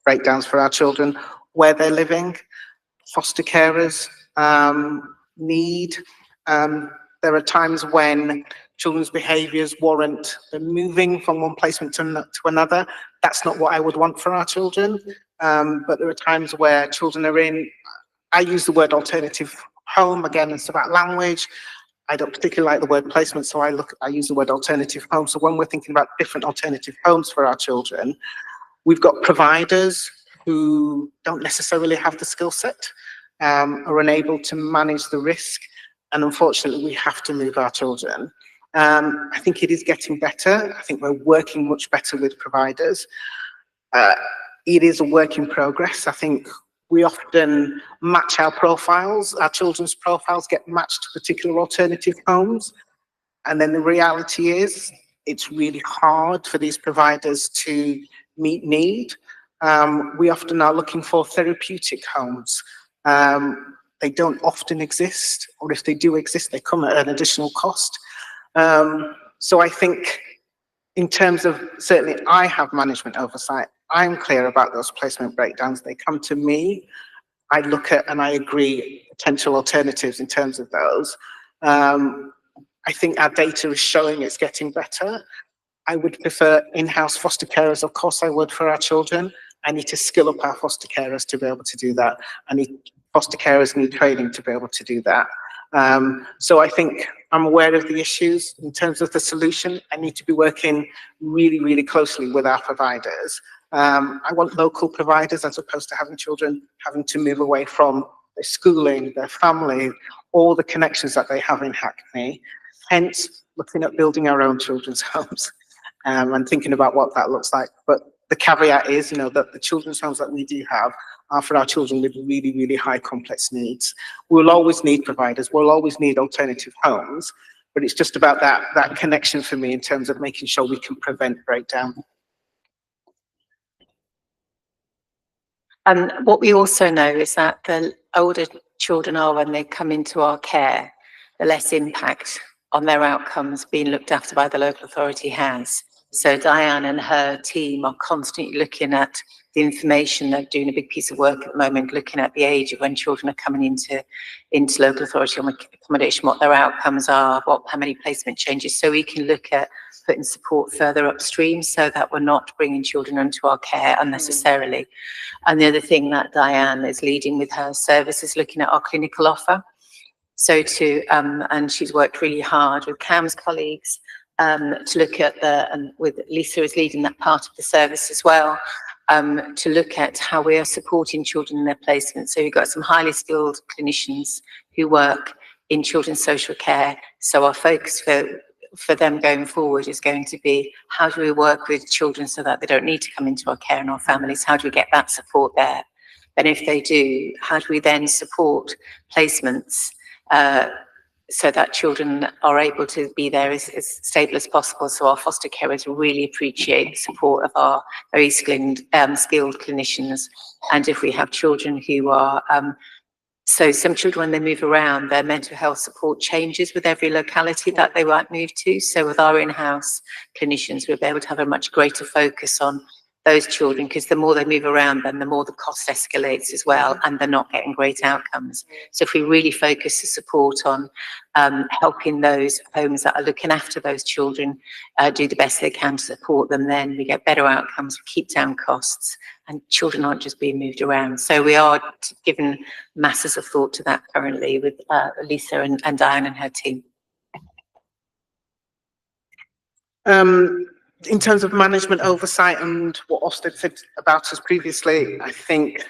breakdowns for our children, where they're living, foster carers, need. There are times when children's behaviours warrant them moving from one placement to another. That's not what I would want for our children. But there are times where children are in, I use the word alternative home, again, it's about language. I don't particularly like the word placement, so I use the word alternative home. So when we're thinking about different alternative homes for our children, we've got providers who don't necessarily have the skill set, are unable to manage the risk, and unfortunately we have to move our children. I think it is getting better. I think we're working much better with providers. It is a work in progress. I think we often match our profiles, our children's profiles get matched to particular alternative homes. And then the reality is it's really hard for these providers to meet need. We often are looking for therapeutic homes. They don't often exist, or if they do exist, they come at an additional cost. So I think in terms of, certainly I have management oversight. I'm clear about those placement breakdowns. They come to me. I look at and I agree potential alternatives in terms of those. I think our data is showing it's getting better. I would prefer in-house foster carers, of course I would, for our children. I need to skill up our foster carers to be able to do that. Foster carers need training to be able to do that. So I think I'm aware of the issues. In terms of the solution, I need to be working really, really closely with our providers. I want local providers as opposed to having children having to move away from their schooling, their family, all the connections that they have in Hackney. Hence, looking at building our own children's homes and thinking about what that looks like. But the caveat is, that the children's homes that we do have are for our children with really, really high complex needs. We'll always need providers. We'll always need alternative homes. But it's just about that connection for me in terms of making sure we can prevent breakdown. And what we also know is that the older children are when they come into our care, the less impact on their outcomes being looked after by the local authority has. So Diane and her team are constantly looking at the information. They're doing a big piece of work at the moment, looking at the age of when children are coming into local authority accommodation, what their outcomes are, how many placement changes, so we can look at putting support further upstream so that we're not bringing children into our care unnecessarily. And the other thing that Diane is leading with her service is looking at our clinical offer. So and she's worked really hard with CAM's colleagues to look at and with Lisa is leading that part of the service as well, to look at how we are supporting children in their placement. So we've got some highly skilled clinicians who work in children's social care. So our focus for them going forward is going to be, how do we work with children so that they don't need to come into our care and our families? How do we get that support there? And if they do, how do we then support placements so that children are able to be there as stable as possible, so our foster carers really appreciate the support of our very skilled clinicians. And if we have children who are, so some children, when they move around, their mental health support changes with every locality that they might move to. So with our in-house clinicians, we'll be able to have a much greater focus on those children, because the more they move around, then the more the cost escalates as well, and they're not getting great outcomes. So if we really focus the support on helping those homes that are looking after those children do the best they can to support them, then we get better outcomes, we keep down costs, and children aren't just being moved around. So we are giving masses of thought to that currently with Lisa and Diane and her team. In terms of management oversight and what Ofsted said about us previously, I think,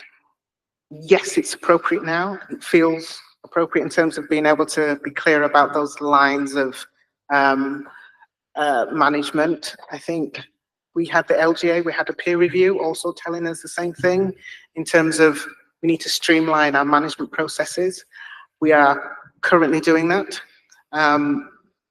yes, it's appropriate now. It feels appropriate in terms of being able to be clear about those lines of management. I think we had the LGA, we had a peer review also telling us the same thing in terms of we need to streamline our management processes. We are currently doing that.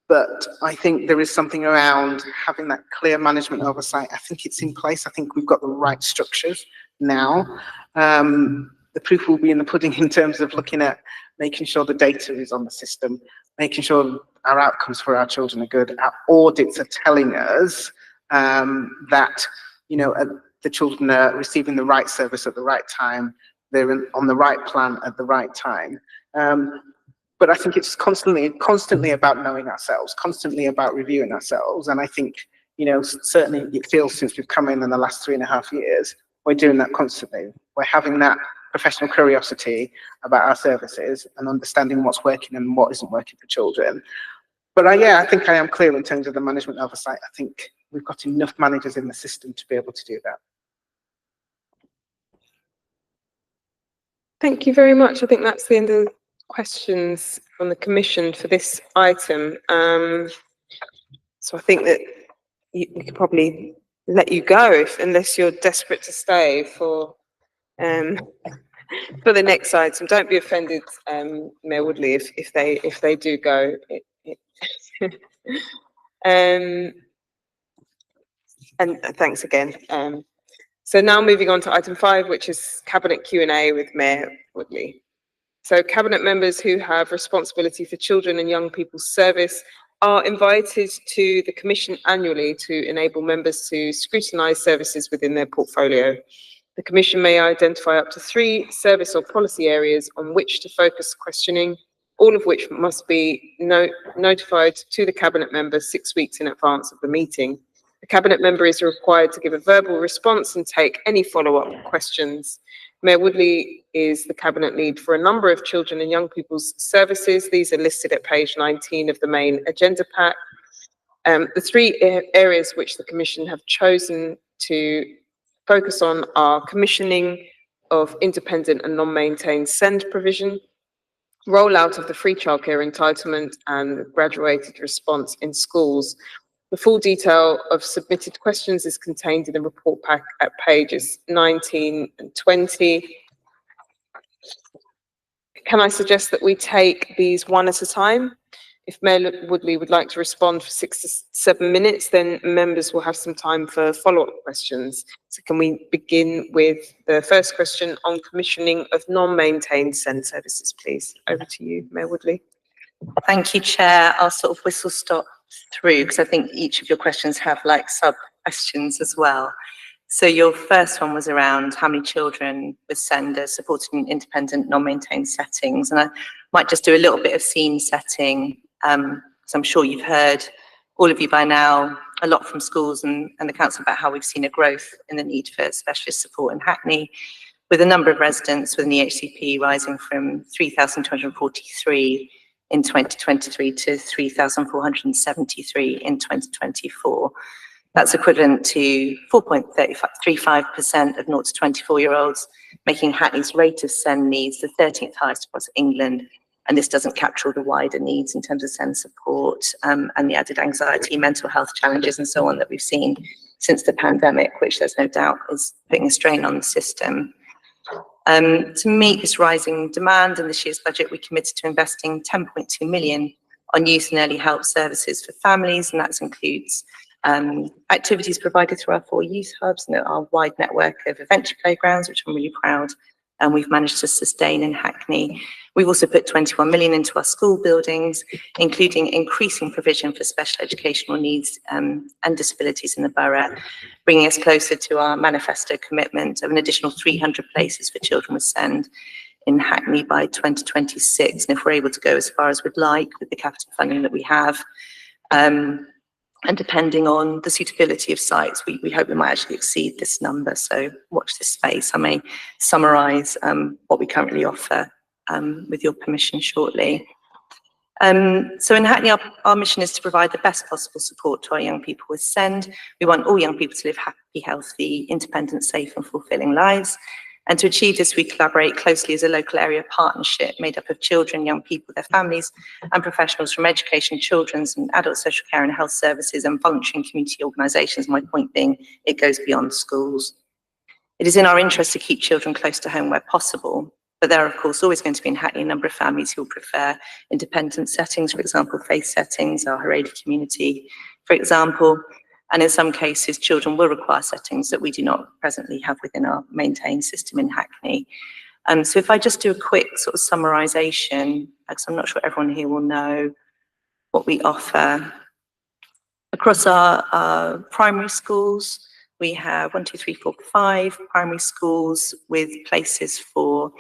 But I think there is something around having that clear management oversight. I think it's in place. I think we've got the right structures now. The proof will be in the pudding in terms of looking at making sure the data is on the system, making sure our outcomes for our children are good. Our audits are telling us that, the children are receiving the right service at the right time. They're on the right plan at the right time. But I think it's constantly about knowing ourselves, constantly about reviewing ourselves. And I think, certainly it feels since we've come in the last 3.5 years, we're doing that constantly. We're having that professional curiosity about our services and understanding what's working and what isn't working for children. But I think I am clear in terms of the management oversight. I think we've got enough managers in the system to be able to do that. Thank you very much. I think that's the end of questions from the Commission for this item. So I think that we could probably let you go unless you're desperate to stay for the next item. Don't be offended, Mayor Woodley, if they do go. And thanks again. So now moving on to item 5, which is Cabinet Q&A with Mayor Woodley. So Cabinet members who have responsibility for children and young people's service are invited to the Commission annually to enable members to scrutinise services within their portfolio. The Commission may identify up to 3 service or policy areas on which to focus questioning, all of which must be notified to the Cabinet member 6 weeks in advance of the meeting. The Cabinet member is required to give a verbal response and take any follow-up questions. Mayor Woodley is the Cabinet lead for a number of children and young people's services. These are listed at page 19 of the main agenda pack. The 3 areas which the Commission have chosen to focus on are commissioning of independent and non-maintained SEND provision, rollout of the free childcare entitlement, and graduated response in schools. The full detail of submitted questions is contained in the report pack at pages 19 and 20. Can I suggest that we take these one at a time? If Mayor Woodley would like to respond for 6 to 7 minutes, then members will have some time for follow-up questions. So can we begin with the first question on commissioning of non-maintained SEND services, please? Over to you, Mayor Woodley. Thank you, Chair. I'll sort of whistle stop through because I think each of your questions have like sub-questions as well. So your first one was around how many children with SEND are supported in independent non-maintained settings. And I might just do a little bit of scene setting. So I'm sure you've heard, all of you by now, a lot from schools and the council about how we've seen a growth in the need for specialist support in Hackney, with a number of residents within the HCP rising from 3,243 in 2023 to 3,473 in 2024. That's equivalent to 4.35% of 0 to 24-year-olds, making Hackney's rate of SEND needs the 13th highest across England. And this doesn't capture all the wider needs in terms of SEND support and the added anxiety, mental health challenges and so on that we've seen since the pandemic, which there's no doubt is putting a strain on the system. To meet this rising demand in this year's budget, we committed to investing 10.2 million on youth and early help services for families, and that includes activities provided through our 4 youth hubs and our wide network of adventure playgrounds, which I'm really proud and we've managed to sustain in Hackney. We've also put 21 million into our school buildings, including increasing provision for special educational needs and disabilities in the borough, bringing us closer to our manifesto commitment of an additional 300 places for children with SEND in Hackney by 2026. And if we're able to go as far as we'd like with the capital funding that we have, and depending on the suitability of sites, we hope we might actually exceed this number. So watch this space. I may summarise what we currently offer with your permission shortly. So in Hackney, our mission is to provide the best possible support to our young people with SEND. We want all young people to live happy, healthy, independent, safe and fulfilling lives. And to achieve this, we collaborate closely as a local area partnership made up of children, young people, their families, and professionals from education, children's and adult social care and health services and functioning community organisations. My point being, it goes beyond schools. It is in our interest to keep children close to home where possible, but there are, of course, always going to be in Hackney a number of families who will prefer independent settings, for example, faith settings, our Haredi community, for example. And in some cases, children will require settings that we do not presently have within our maintained system in Hackney. So if I just do a quick sort of summarisation, because I'm not sure everyone here will know what we offer. Across our primary schools, we have 1, 2, 3, 4, 5 primary schools with places for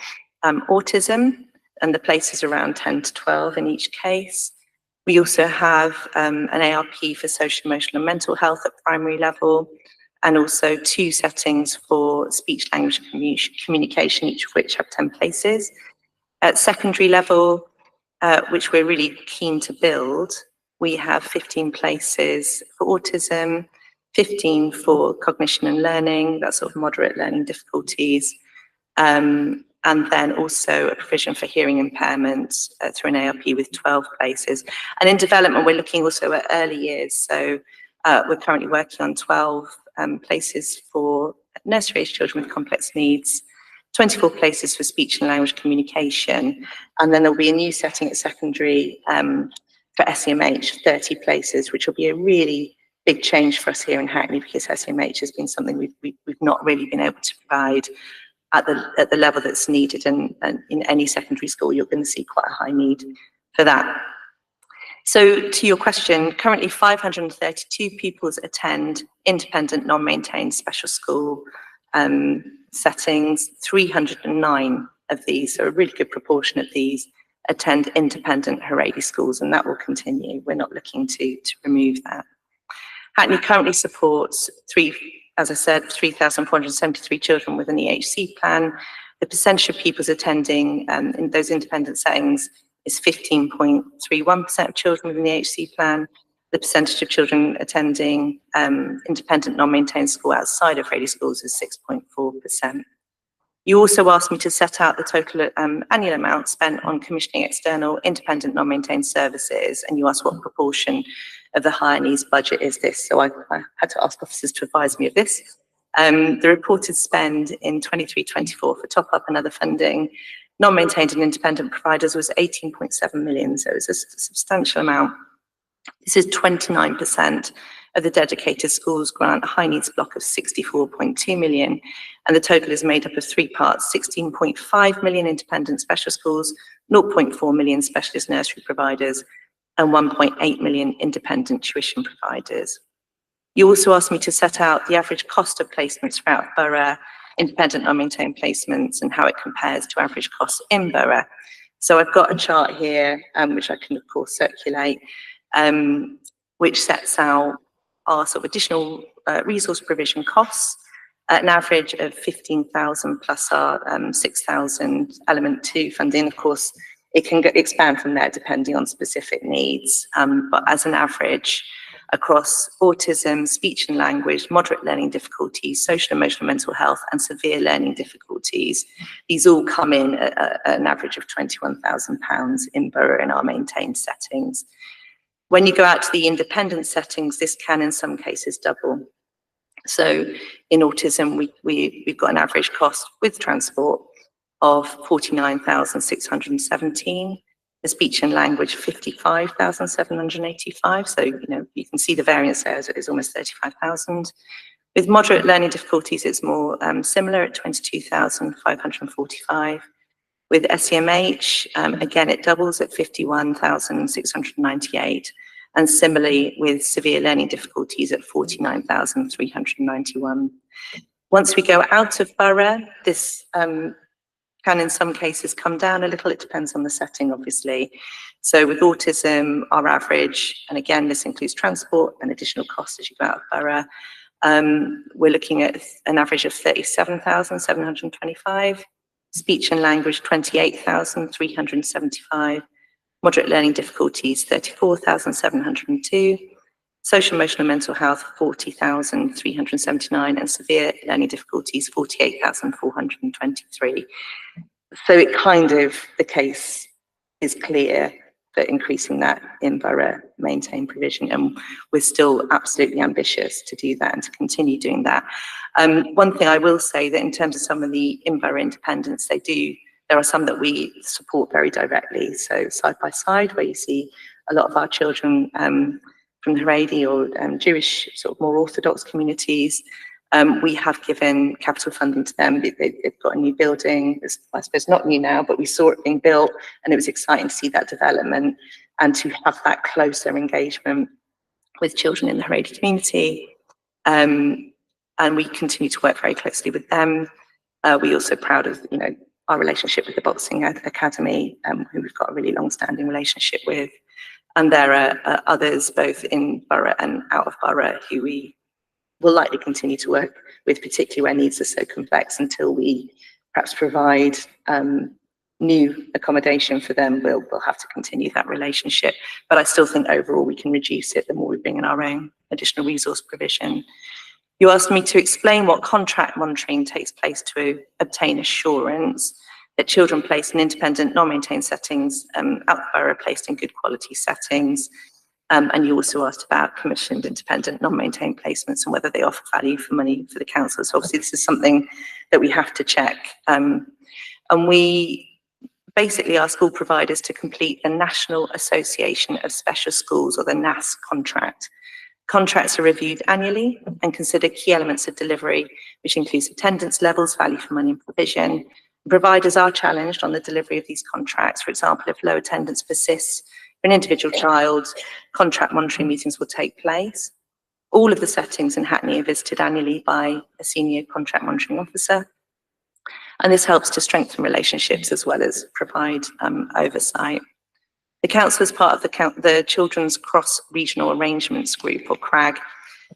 autism, and the places around 10 to 12 in each case. We also have an ARP for social, emotional and mental health at primary level, and also 2 settings for speech, language and communication, each of which have 10 places. At secondary level, which we're really keen to build, we have 15 places for autism, 15 for cognition and learning, that's sort of moderate learning difficulties, and then also a provision for hearing impairment through an ARP with 12 places. And in development, we're looking also at early years. So we're currently working on 12 places for nursery age children with complex needs, 24 places for speech and language communication, and then there'll be a new setting at secondary for SEMH, 30 places, which will be a really big change for us here in Hackney, because SEMH has been something we've not really been able to provide at the level that's needed, and in any secondary school you're going to see quite a high need for that. So to your question, currently 532 pupils attend independent non-maintained special school settings. 309 of these, so a really good proportion of these, attend independent Haredi schools, and that will continue. We're not looking to remove that. Hackney currently supports as I said, 3,473 children with an EHC plan. The percentage of pupils attending in those independent settings is 15.31% of children with an EHC plan. The percentage of children attending independent non-maintained school outside of Haredi schools is 6.4%. You also asked me to set out the total annual amount spent on commissioning external independent non-maintained services, and you asked what proportion of the higher needs budget is this. So I had to ask officers to advise me of this. The reported spend in 23-24 for top-up and other funding, non-maintained and independent providers, was 18.7 million, so it's a substantial amount. This is 29% of the dedicated schools grant high needs block of 64.2 million, and the total is made up of three parts: 16.5 million independent special schools, 0.4 million specialist nursery providers, and 1.8 million independent tuition providers. You also asked me to set out the average cost of placements throughout borough, independent non-maintained placements, and how it compares to average costs in borough. So I've got a chart here, which I can of course circulate, which sets out our sort of additional resource provision costs at an average of 15,000 plus our 6,000 element 2 funding. Of course, it can expand from there depending on specific needs, but as an average, across autism, speech and language, moderate learning difficulties, social, emotional, mental health, and severe learning difficulties, these all come in at an average of £21,000 in borough in our maintained settings. When you go out to the independent settings, this can in some cases double. So in autism, we've got an average cost with transport of 49,617. The speech and language, 55,785. So, you know, you can see the variance there is almost 35,000. With moderate learning difficulties, it's more similar at 22,545. With SEMH, again, it doubles at 51,698. And similarly with severe learning difficulties at 49,391. Once we go out of borough, this can in some cases come down a little. It depends on the setting, obviously. So with autism, our average, and again, this includes transport and additional costs as you go out of borough, we're looking at an average of 37,725, speech and language 28,375, moderate learning difficulties 34,702, social, emotional, mental health 40,379, and severe learning difficulties 48,423. So it kind of, the case is clear for increasing that in borough maintained provision, and we're still absolutely ambitious to do that and to continue doing that. One thing I will say, that in terms of some of the in-borough independents, there are some that we support very directly. So side by side, where you see a lot of our children from the Haredi or Jewish, sort of more orthodox communities, we have given capital funding to them. They've got a new building. It's, I suppose, not new now, but we saw it being built, and it was exciting to see that development and to have that closer engagement with children in the Haredi community. And we continue to work very closely with them. We're also proud of, you know, our relationship with the Boxing Academy, who we've got a really long-standing relationship with. And there are others, both in borough and out of borough, who we will likely continue to work with, particularly where needs are so complex, until we perhaps provide new accommodation for them. We'll have to continue that relationship. But I still think overall we can reduce it the more we bring in our own additional resource provision. You asked me to explain what contract monitoring takes place to obtain assurance that children placed in independent, non-maintained settings out of borough are placed in good quality settings. And you also asked about commissioned independent non-maintained placements and whether they offer value for money for the council. So obviously this is something that we have to check. And we basically ask school providers to complete the National Association of Special Schools, or the NAS contract. Contracts are reviewed annually and consider key elements of delivery, which includes attendance levels, value for money and provision. Providers are challenged on the delivery of these contracts. For example, if low attendance persists for an individual child, contract monitoring meetings will take place. All of the settings in Hackney are visited annually by a senior contract monitoring officer. And this helps to strengthen relationships as well as provide oversight. The council is part of the Children's Cross-Regional Arrangements Group, or CRAG.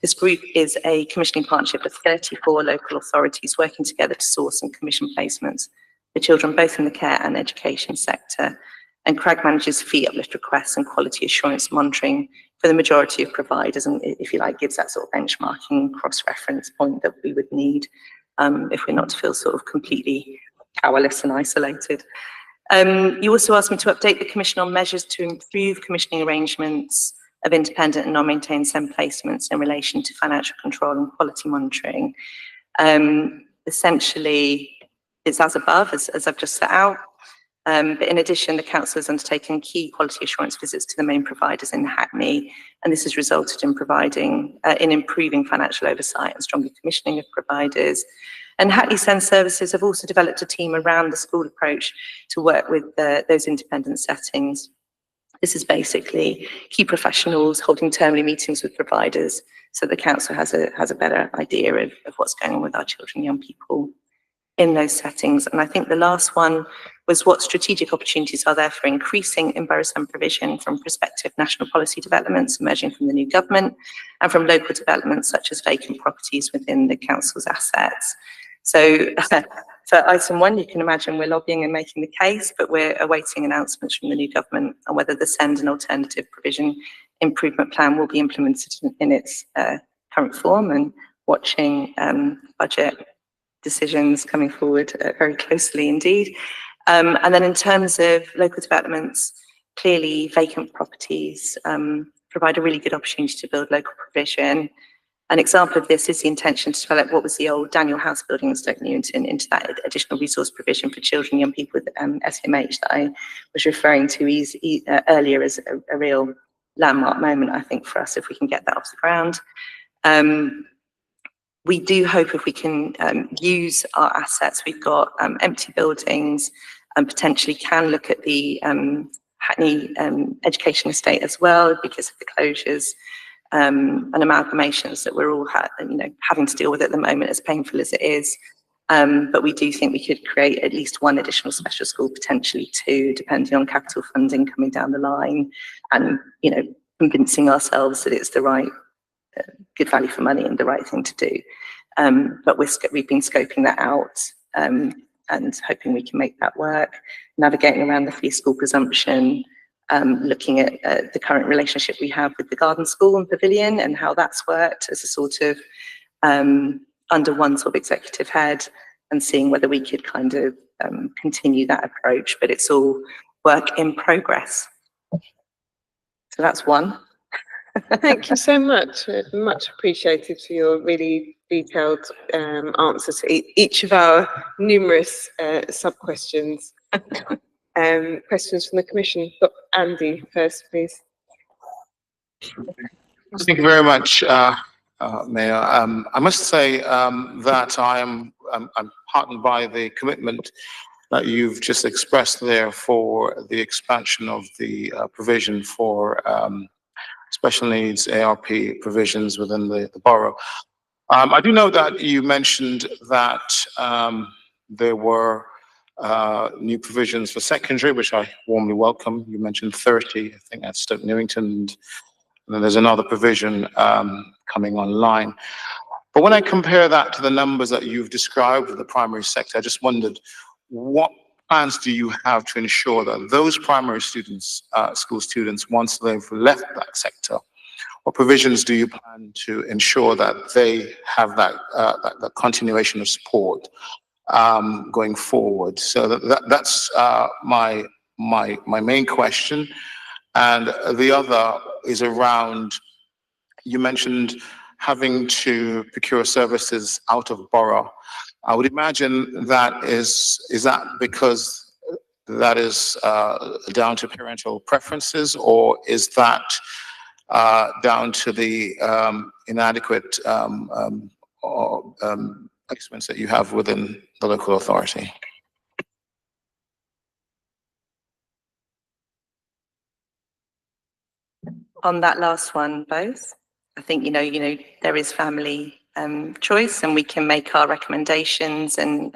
This group is a commissioning partnership of 34 local authorities working together to source and commission placements for children both in the care and education sector. And CRAG manages fee uplift requests and quality assurance monitoring for the majority of providers, and if you like, gives that sort of benchmarking cross-reference point that we would need if we're not to feel sort of completely powerless and isolated. You also asked me to update the Commission on measures to improve commissioning arrangements of independent and non-maintained SEND placements in relation to financial control and quality monitoring. Essentially, it's as above, as I've just set out. But in addition, the council has undertaken key quality assurance visits to the main providers in Hackney, and this has resulted in improving financial oversight and stronger commissioning of providers. And Hackney SEND services have also developed a team around the school approach to work with those independent settings. This is basically key professionals holding termly meetings with providers so the council has a better idea of what's going on with our children and young people in those settings. And I think the last one was what strategic opportunities are there for increasing in-borough SEND provision from prospective national policy developments emerging from the new government and from local developments such as vacant properties within the council's assets. So for item 1, you can imagine we're lobbying and making the case, but we're awaiting announcements from the new government on whether the SEND and alternative provision improvement plan will be implemented in its current form, and watching budget decisions coming forward very closely indeed. And then in terms of local developments, clearly vacant properties provide a really good opportunity to build local provision. An example of this is the intention to develop what was the old Daniel House building in Stoke Newington into that additional resource provision for children and young people with SMH that I was referring to earlier as a real landmark moment, I think, for us if we can get that off the ground. We do hope if we can use our assets, we've got empty buildings and potentially can look at the Hackney education estate as well because of the closures and amalgamations that we're all having to deal with at the moment, as painful as it is. But we do think we could create at least one additional special school, potentially 2, depending on capital funding coming down the line, and convincing ourselves that it's the right good value for money and the right thing to do. But we've been scoping that out and hoping we can make that work, navigating around the free school presumption, looking at the current relationship we have with the garden school and pavilion and how that's worked as a sort of under one sort of executive head, and seeing whether we could kind of continue that approach, but it's all work in progress. So that's one. Thank you so much. Much appreciated for your really detailed answers to each of our numerous sub-questions. Questions from the Commission. Andy first, please. Thank you very much, Mayor. I must say that I'm heartened by the commitment that you've just expressed there for the expansion of the provision for special needs ARP provisions within the borough. I do know that you mentioned that there were new provisions for secondary, which I warmly welcome. You mentioned 30, I think that's Stoke Newington, and then there's another provision coming online. But when I compare that to the numbers that you've described for the primary sector, I just wondered, what plans do you have to ensure that those primary students, school students, once they've left that sector, what provisions do you plan to ensure that they have that continuation of support going forward? So that's my main question. And the other is around, you mentioned having to procure services out of borough. I would imagine that is that because that is down to parental preferences, or is that down to the inadequate placements that you have within the local authority. On that last one, both. I think, there is family choice, and we can make our recommendations and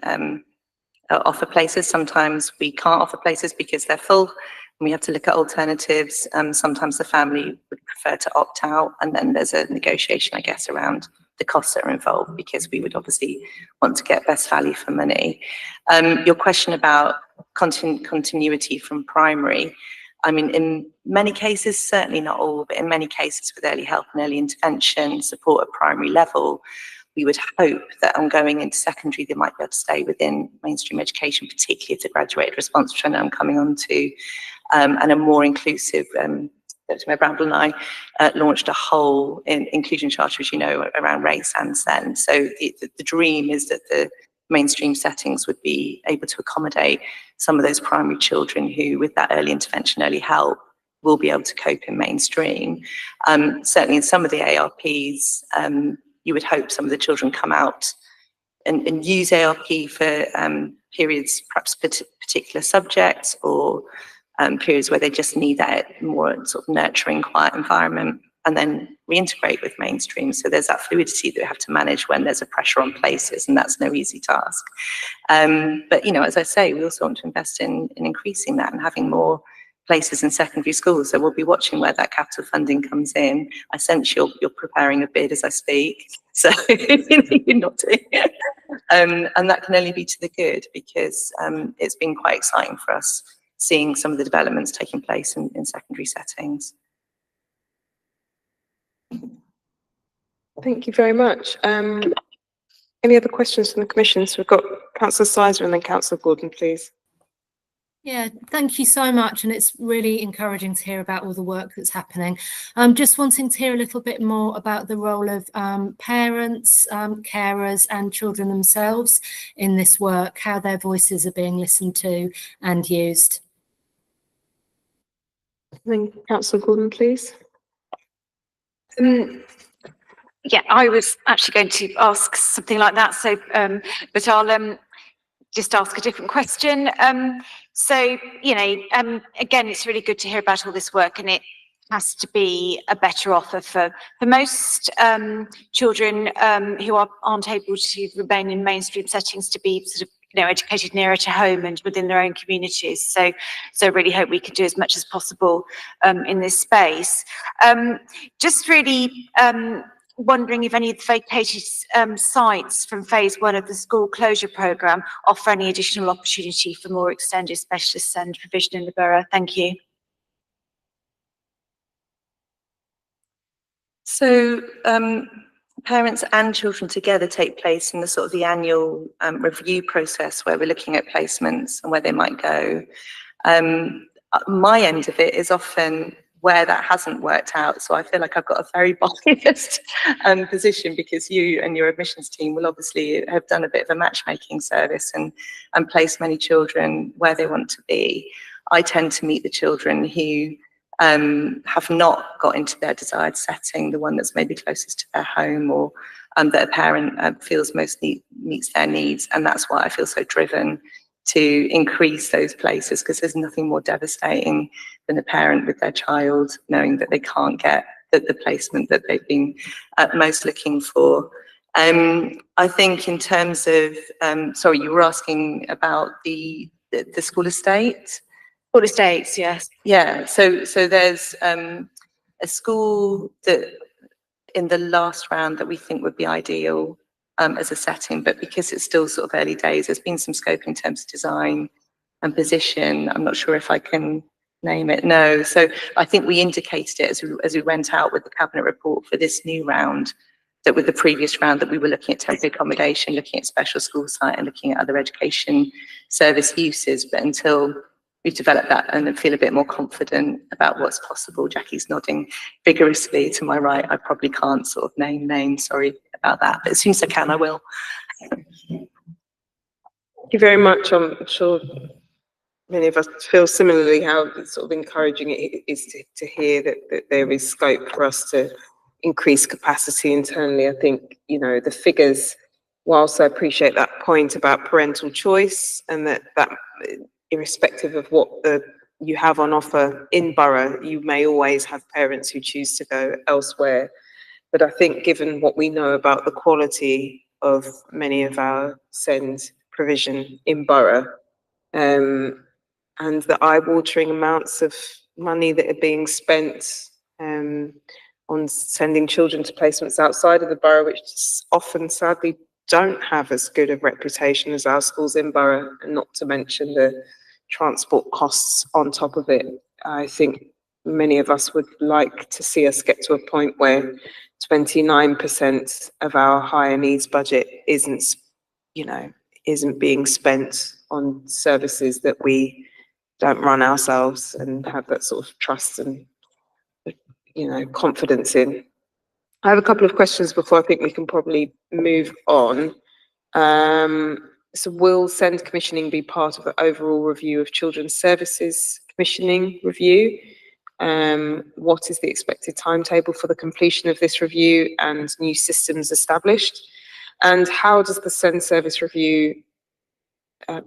offer places. Sometimes we can't offer places because they're full, and we have to look at alternatives. Sometimes the family would prefer to opt out, and then there's a negotiation, I guess, around the costs that are involved, because we would obviously want to get best value for money. Your question about continuity from primary, I mean, in many cases, certainly not all, but in many cases with early help and early intervention support at primary level, we would hope that ongoing into secondary, they might be able to stay within mainstream education, particularly if the graduated response, which I know I'm coming on to, and a more inclusive, Dr. Mayor Bramble and I launched a whole inclusion charter, as you know, around race and SEN. So the dream is that the mainstream settings would be able to accommodate some of those primary children who, with that early intervention, early help, will be able to cope in mainstream. Certainly in some of the ARPs, you would hope some of the children come out and use ARP for periods, perhaps particular subjects, or periods where they just need that more sort of nurturing, quiet environment, and then reintegrate with mainstream. So there's that fluidity that we have to manage when there's a pressure on places, and that's no easy task. But, as I say, we also want to invest in increasing that and having more places in secondary schools. So we'll be watching where that capital funding comes in. I sense you're preparing a bid as I speak, so you're nodding. And that can only be to the good, because it's been quite exciting for us seeing some of the developments taking place in secondary settings. Thank you very much. Any other questions from the Commission? So we've got Councillor Sizer and then Councillor Gordon, please. Yeah, thank you so much, and it's really encouraging to hear about all the work that's happening. Just wanting to hear a little bit more about the role of parents, carers and children themselves in this work, how their voices are being listened to and used. Then Councillor Gordon, please. Yeah, I was actually going to ask something like that, so but I'll just ask a different question. So, again, it's really good to hear about all this work, and it has to be a better offer for most children who aren't able to remain in mainstream settings to be sort of educated nearer to home and within their own communities. So I really hope we can do as much as possible in this space. Just really wondering if any of the vacated sites from phase 1 of the school closure programme offer any additional opportunity for more extended specialist SEND provision in the borough. Thank you. So parents and children together take place in the sort of the annual review process, where we're looking at placements and where they might go. My end of it is often where that hasn't worked out. So I feel like I've got a very biased position, because you and your admissions team will obviously have done a bit of a matchmaking service and placed many children where they want to be. I tend to meet the children who have not got into their desired setting, the one that's maybe closest to their home, or that a parent feels most meets their needs. And that's why I feel so driven to increase those places, because there's nothing more devastating than a parent with their child knowing that they can't get the placement that they've been most looking for. I think in terms of, sorry, you were asking about the school estate? School estates, yes. Yeah, so there's a school that in the last round that we think would be ideal as a setting, but because it's still sort of early days, there's been some scope in terms of design and position. I'm not sure if I can name it. No, so I think we indicated it as we went out with the cabinet report for this new round, that with the previous round that we were looking at temporary accommodation, looking at special school site and looking at other education service uses. But until we've developed that and feel a bit more confident about what's possible, Jackie's nodding vigorously to my right, I probably can't sort of name names, sorry about that, but as soon as I can, I will. Thank you very much. I'm sure many of us feel similarly how sort of encouraging it is to hear that there is scope for us to increase capacity internally. I think, you know, the figures, whilst I appreciate that point about parental choice and that irrespective of what you have on offer in borough, you may always have parents who choose to go elsewhere. But I think given what we know about the quality of many of our SEND provision in borough, and the eye-watering amounts of money that are being spent on sending children to placements outside of the borough, which often sadly don't have as good a reputation as our schools in borough, and not to mention the transport costs on top of it. I think many of us would like to see us get to a point where 29% of our higher needs budget isn't being spent on services that we don't run ourselves and have that sort of trust and, you know, confidence in. I have a couple of questions before I think we can probably move on. So will SEND commissioning be part of the overall review of children's services commissioning review? What is the expected timetable for the completion of this review and new systems established? And how does the SEND service review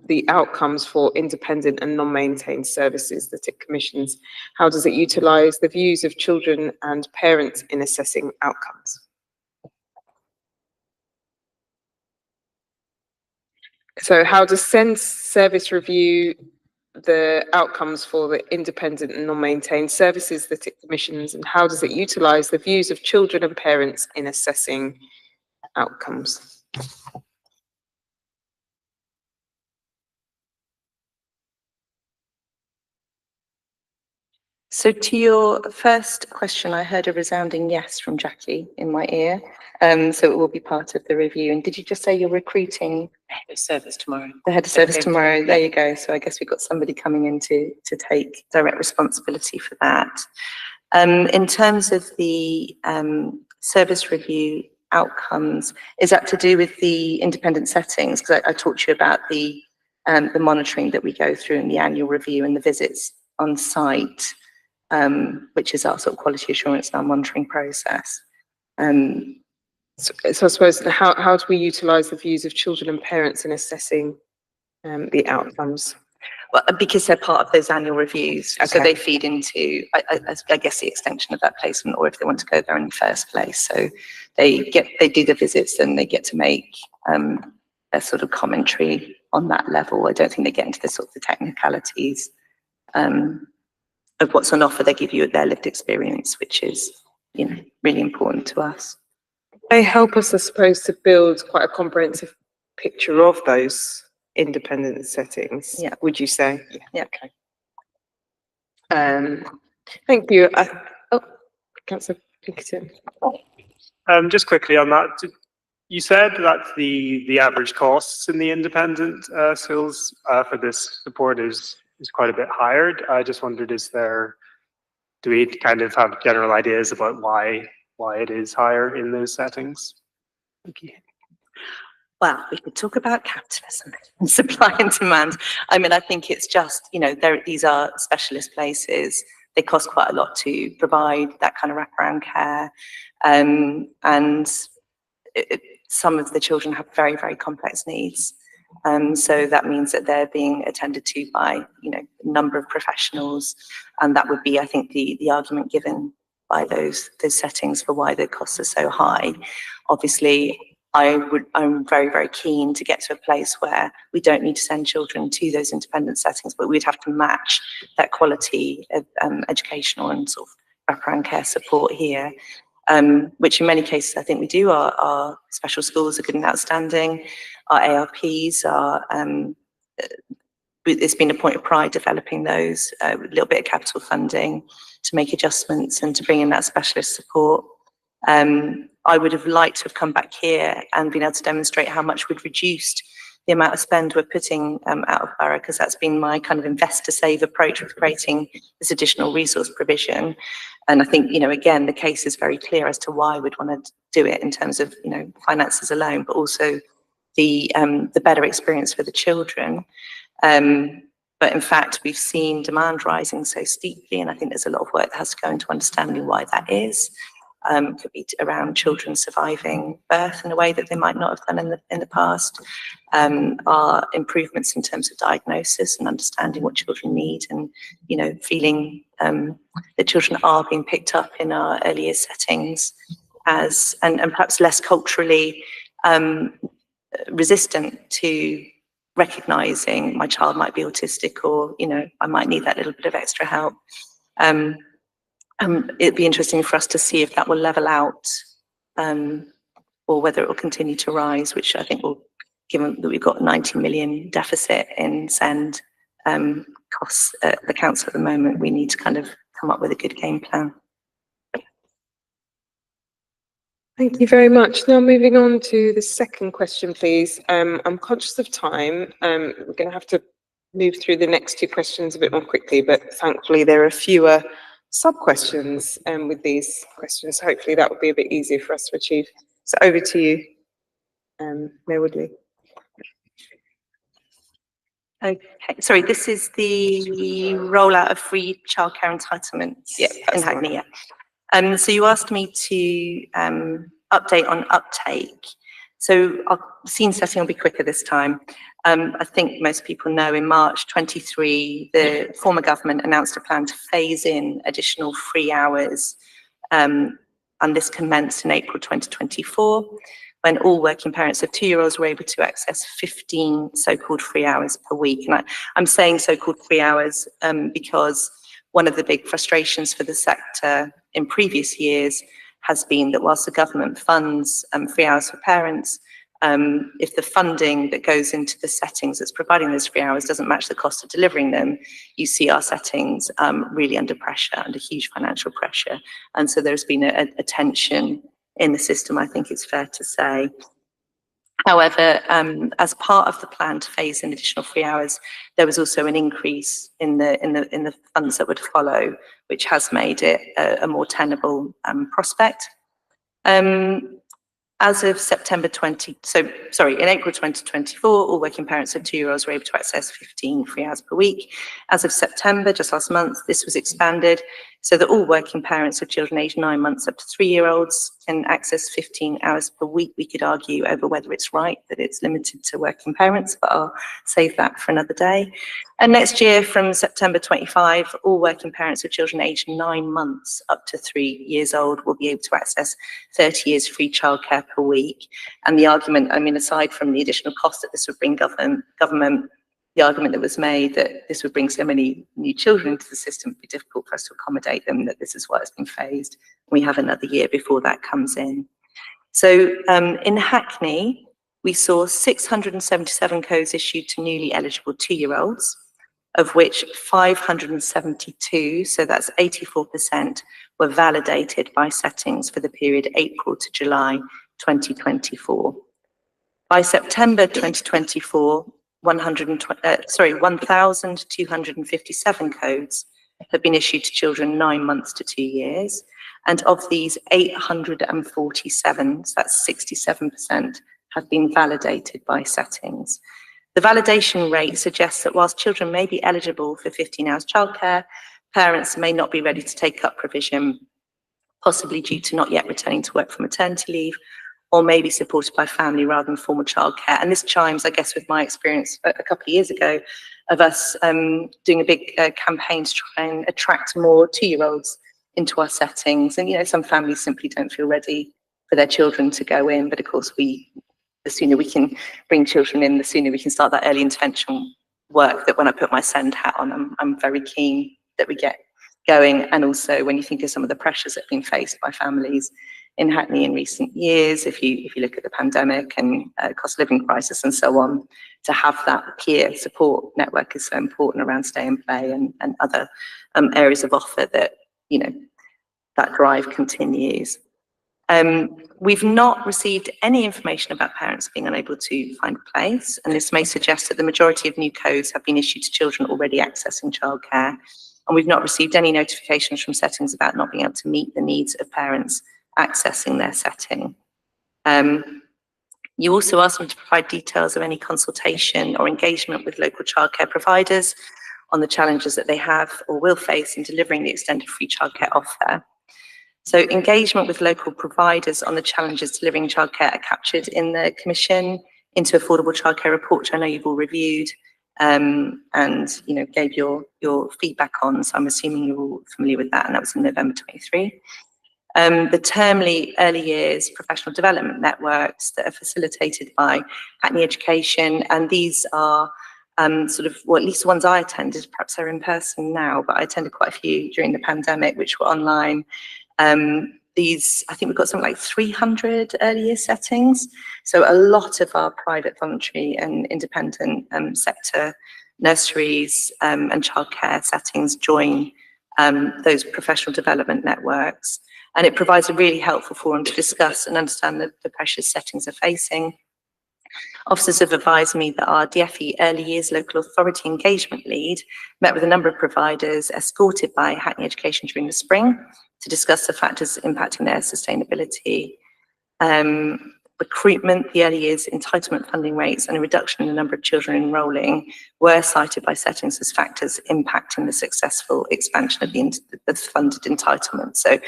the outcomes for independent and non-maintained services that it commissions? How does it utilise the views of children and parents in assessing outcomes? So how does SEND service review the outcomes for the independent and non-maintained services that it commissions, and how does it utilise the views of children and parents in assessing outcomes? So to your first question, I heard a resounding yes from Jackie in my ear. So it will be part of the review. And did you just say you're recruiting Head of service tomorrow? the head of service Okay. tomorrow? There you go. So I guess we've got somebody coming in to take direct responsibility for that. In terms of the service review outcomes, is that to do with the independent settings? Because I talked to you about the monitoring that we go through in the annual review and the visits on site, which is our sort of quality assurance and our monitoring process. So I suppose how do we utilise the views of children and parents in assessing the outcomes? Well, because they're part of those annual reviews, so Okay. they feed into, I guess, the extension of that placement, or if they want to go there in the first place. So they do the visits, and they get to make a sort of commentary on that level. I don't think they get into the sort of the technicalities of what's on offer. They give you their lived experience, which is, you know, really important to us. They help us, I suppose, to build quite a comprehensive picture of those independent settings. Yeah. Would you say? Yeah. Okay. Thank you. Councillor Pinkerton. Just quickly on that, you said that the average costs in the independent schools for this support is quite a bit higher. I just wondered, do we kind of have general ideas about why it is higher in those settings? Thank you. Well, we could talk about capitalism and supply and demand. I mean, I think it's just, you know, these are specialist places. They cost quite a lot to provide that kind of wraparound care. And some of the children have very, very complex needs. So that means that they're being attended to by, you know, a number of professionals. And that would be, I think, the argument given by those settings for why the costs are so high. Obviously, I'm very, very keen to get to a place where we don't need to send children to those independent settings, but we'd have to match that quality of educational and sort of wraparound care support here, which in many cases I think we do. Our special schools are good and outstanding. Our ARPs are, it's been a point of pride developing those, with a little bit of capital funding to make adjustments and to bring in that specialist support. I would have liked to have come back here and been able to demonstrate how much we'd reduced the amount of spend we're putting out of borough, because that's been my kind of investor save approach with creating this additional resource provision. And I think, you know, again, the case is very clear as to why we'd want to do it in terms of, you know, finances alone, but also the better experience for the children. But in fact, we've seen demand rising so steeply, and I think there's a lot of work that has to go into understanding why that is. Could be around children surviving birth in a way that they might not have done in the past. Our improvements in terms of diagnosis and understanding what children need, and feeling that children are being picked up in our early years settings as and perhaps less culturally resistant to recognizing my child might be autistic, or I might need that little bit of extra help. It'd be interesting for us to see if that will level out, or whether it will continue to rise, which I think will, given that we've got 90 million deficit in SEND costs at the council at the moment, we need to kind of come up with a good game plan. Thank you very much. Now moving on to the second question, please. I'm conscious of time. We're going to have to move through the next two questions a bit more quickly, but thankfully there are fewer sub-questions with these questions. So hopefully that will be a bit easier for us to achieve. So over to you, Mayor Woodley. Okay, sorry, this is the rollout of free childcare entitlements in Hackney. So you asked me to update on uptake. So our scene setting will be quicker this time. I think most people know in March 23, the former government announced a plan to phase in additional free hours, and this commenced in April 2024, when all working parents of 2-year-olds were able to access 15 so-called free hours per week. And I'm saying so-called free hours because one of the big frustrations for the sector in previous years has been that whilst the government funds free hours for parents, if the funding that goes into the settings that's providing those free hours doesn't match the cost of delivering them, you see our settings really under pressure, under huge financial pressure. And so there's been a tension in the system, I think it's fair to say. However, as part of the plan to phase in additional free hours, there was also an increase in the funds that would follow, which has made it a more tenable prospect. As of September in April 2024, all working parents of 2-year-olds were able to access 15 free hours per week. As of September, just last month, this was expanded so that all working parents of children aged 9 months up to 3-year-olds can access 15 hours per week. We could argue over whether it's right that it's limited to working parents, but I'll save that for another day. And next year, from September 25, all working parents of children aged 9 months up to 3 years old will be able to access 30 years free childcare per week. And the argument, I mean, aside from the additional cost that this would bring government, the argument that was made that this would bring so many new children into the system, would be difficult for us to accommodate them, that this is why it's been phased. We have another year before that comes in. So in Hackney, we saw 677 codes issued to newly eligible 2-year-olds, of which 572, so that's 84%, were validated by settings for the period April to July 2024. By September 2024, 1,257 codes have been issued to children 9 months to 2 years. And of these, 847, so that's 67%, have been validated by settings. The validation rate suggests that whilst children may be eligible for 15 hours childcare, parents may not be ready to take up provision, possibly due to not yet returning to work for maternity leave, or maybe supported by family rather than formal childcare. And this chimes, I guess, with my experience a couple of years ago of us doing a big campaign to try and attract more 2-year-olds into our settings. And, some families simply don't feel ready for their children to go in. But of course, the sooner we can bring children in, the sooner we can start that early intervention work that when I put my SEND hat on, I'm very keen that we get going. And also when you think of some of the pressures that have been faced by families in Hackney in recent years, if you look at the pandemic and cost of living crisis and so on, to have that peer support network is so important around stay and play and other areas of offer that, that drive continues. We've not received any information about parents being unable to find a place, and this may suggest that the majority of new codes have been issued to children already accessing childcare, and we've not received any notifications from settings about not being able to meet the needs of parents accessing their setting. You also asked them to provide details of any consultation or engagement with local childcare providers. on the challenges that they have or will face in delivering the extended free childcare offer. So engagement with local providers on the challenges delivering childcare are captured in the Commission into Affordable Childcare Report, which I know you've all reviewed and gave your feedback on. So I'm assuming you're all familiar with that, and that was in November 23. The termly early years professional development networks that are facilitated by Hackney Education, and these are at least the ones I attended, perhaps they're in person now, but I attended quite a few during the pandemic, which were online. I think we've got something like 300 early year settings. So a lot of our private, voluntary and independent sector nurseries and childcare settings join those professional development networks. And it provides a really helpful forum to discuss and understand the pressures settings are facing. Officers have advised me that our DFE Early Years Local Authority Engagement Lead met with a number of providers escorted by Hackney Education during the spring to discuss the factors impacting their sustainability. Recruitment, the early years entitlement funding rates and a reduction in the number of children enrolling were cited by settings as factors impacting the successful expansion of the funded entitlement. So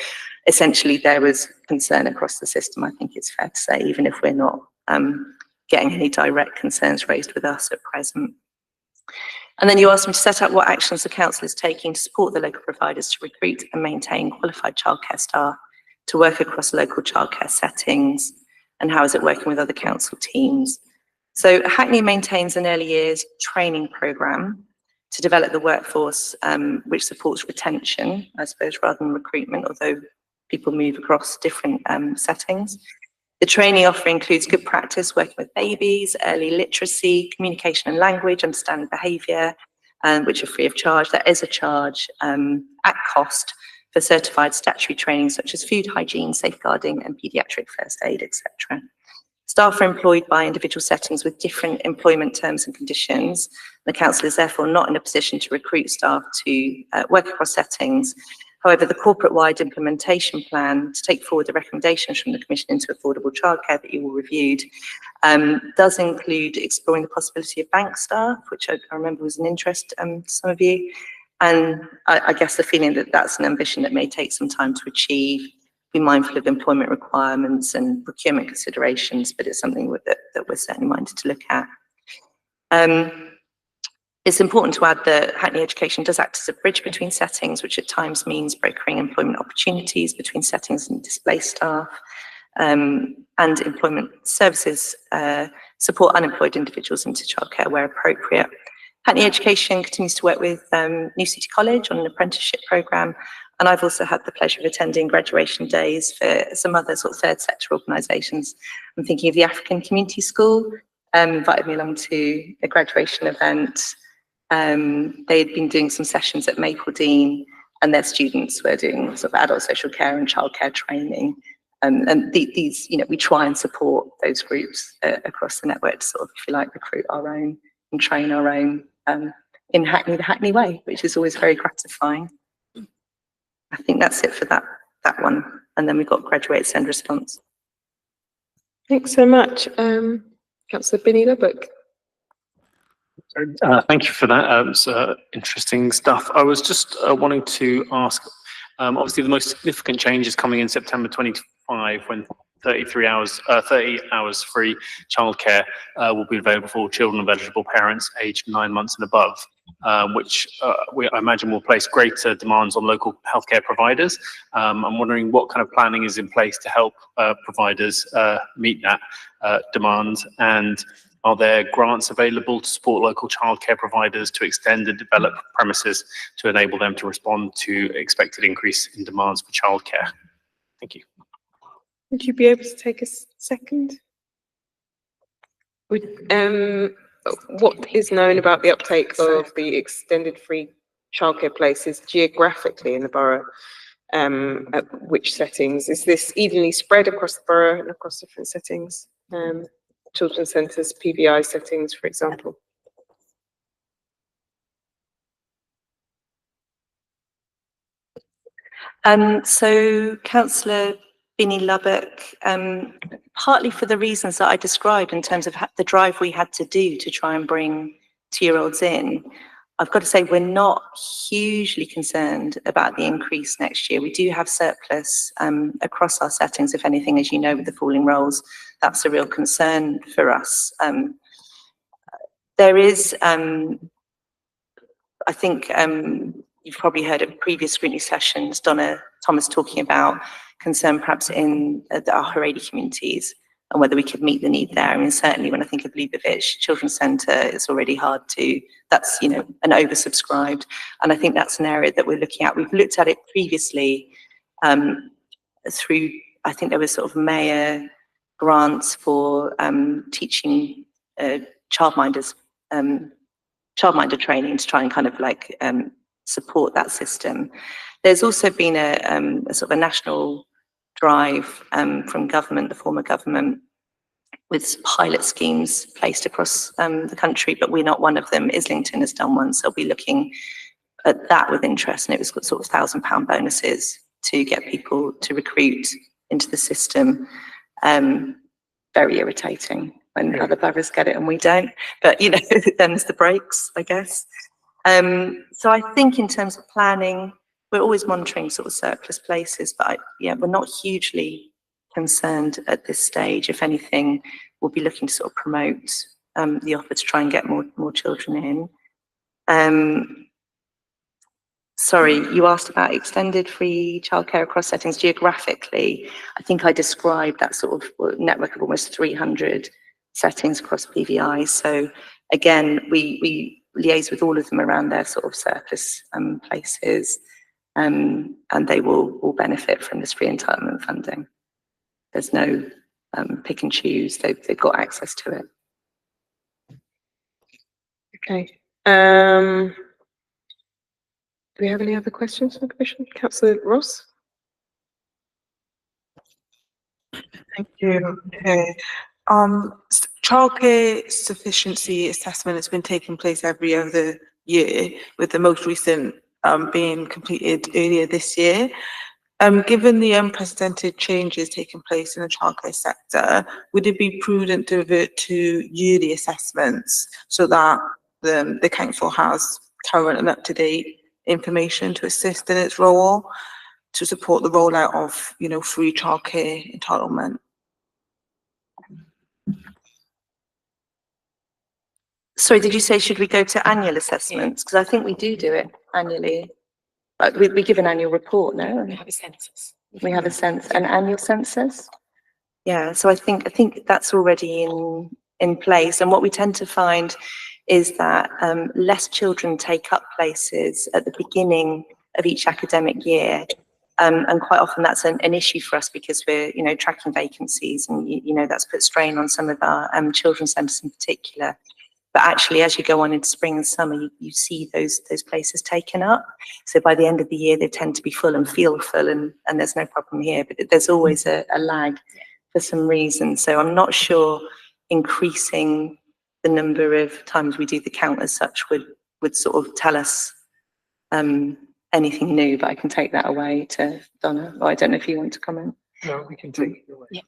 essentially there was concern across the system, I think it's fair to say, even if we're not getting any direct concerns raised with us at present. And then you asked me to set out what actions the council is taking to support the local providers to recruit and maintain qualified childcare staff to work across local childcare settings, and how is it working with other council teams. So Hackney maintains an early years training programme to develop the workforce which supports retention, I suppose, rather than recruitment, although people move across different settings. The training offer includes good practice working with babies, early literacy, communication and language, understanding behaviour, which are free of charge. There is a charge at cost for certified statutory training such as food hygiene, safeguarding and paediatric first aid, etc. Staff are employed by individual settings with different employment terms and conditions. The council is therefore not in a position to recruit staff to work across settings. However, the corporate-wide implementation plan to take forward the recommendations from the Commission into affordable childcare that you all reviewed does include exploring the possibility of bank staff, which I remember was an interest to some of you. And I guess the feeling that that's an ambition that may take some time to achieve, be mindful of employment requirements and procurement considerations, but it's something that we're certainly minded to look at. It's important to add that Hackney Education does act as a bridge between settings, which at times means brokering employment opportunities between settings and displaced staff, and employment services support unemployed individuals into childcare where appropriate. Hackney Education continues to work with New City College on an apprenticeship programme, and I've also had the pleasure of attending graduation days for some other sort of third sector organisations. I'm thinking of the African Community School, invited me along to a graduation event. They had been doing some sessions at Mapledene, and their students were doing sort of adult social care and childcare training. And these, we try and support those groups across the network to sort of, if you like, recruit our own and train our own in Hackney, the Hackney way, which is always very gratifying. I think that's it for that one. And then we've got graduate send response. Thanks so much. Councillor Binny Lubbock. Thank you for that. It's interesting stuff. I was just wanting to ask, obviously the most significant change is coming in September 25 when 30 hours free childcare will be available for children of eligible parents aged 9 months and above, which I imagine will place greater demands on local healthcare providers. I'm wondering what kind of planning is in place to help providers meet that demand, and are there grants available to support local childcare providers to extend and develop premises to enable them to respond to expected increase in demands for childcare? Thank you. Would you be able to take a second? What is known about the uptake of the extended free childcare places geographically in the borough? At which settings? Is this evenly spread across the borough and across different settings? Children's centres, PBI settings, for example? So Councillor Binny Lubbock, partly for the reasons that I described in terms of the drive we had to do to try and bring 2-year-olds in, I've got to say we're not hugely concerned about the increase next year. We do have surplus across our settings. If anything, as you know, with the falling rolls, that's a real concern for us. There is, I think you've probably heard at previous scrutiny sessions, Donna Thomas talking about concern perhaps in our Haredi communities and whether we could meet the need there. I mean, certainly when I think of Lubavitch Children's Centre, it's already hard to, that's, you know, an oversubscribed. And I think that's an area that we're looking at. We've looked at it previously through, I think there was sort of mayor grants for teaching childminder training to try and kind of like support that system. There's also been a sort of a national drive from government, the former government, with pilot schemes placed across the country, but we're not one of them. Islington has done one, so we'll be looking at that with interest, and it was got sort of £1,000 bonuses to get people to recruit into the system. Very irritating when other boroughs get it and we don't, but you know, them's the breaks, I guess. So I think in terms of planning, we're always monitoring sort of surplus places, but yeah, we're not hugely concerned at this stage. If anything, we'll be looking to sort of promote the offer to try and get more children in. Sorry, you asked about extended free childcare across settings geographically. I think I described that sort of network of almost 300 settings across PVI. So again, we liaise with all of them around their sort of surplus places, and they will all benefit from this free entitlement funding. There's no pick and choose, they've got access to it. Okay. Do we have any other questions from the Commission? Councillor Ross? Thank you. Okay. Childcare sufficiency assessment has been taking place every other year, with the most recent being completed earlier this year. Given the unprecedented changes taking place in the childcare sector, would it be prudent to revert to yearly assessments so that the council has current and up-to-date information to assist in its role to support the rollout of, you know, free childcare entitlement? Sorry, did you say should we go to annual assessments? Because I think we do it annually. We give an annual report, no? We have a census. We have an annual census. Yeah, so I think that's already in place. And what we tend to find is that less children take up places at the beginning of each academic year. And quite often that's an issue for us because we're, you know, tracking vacancies, and you know, that's put strain on some of our children's centres in particular. But actually, as you go on into spring and summer, you see those places taken up. So by the end of the year, they tend to be full and feel full, and there's no problem here. But there's always a lag for some reason. So I'm not sure increasing the number of times we do the count as such would sort of tell us anything new. But I can take that away to Donna. Or I don't know if you want to comment. No, we can take it away. Yeah.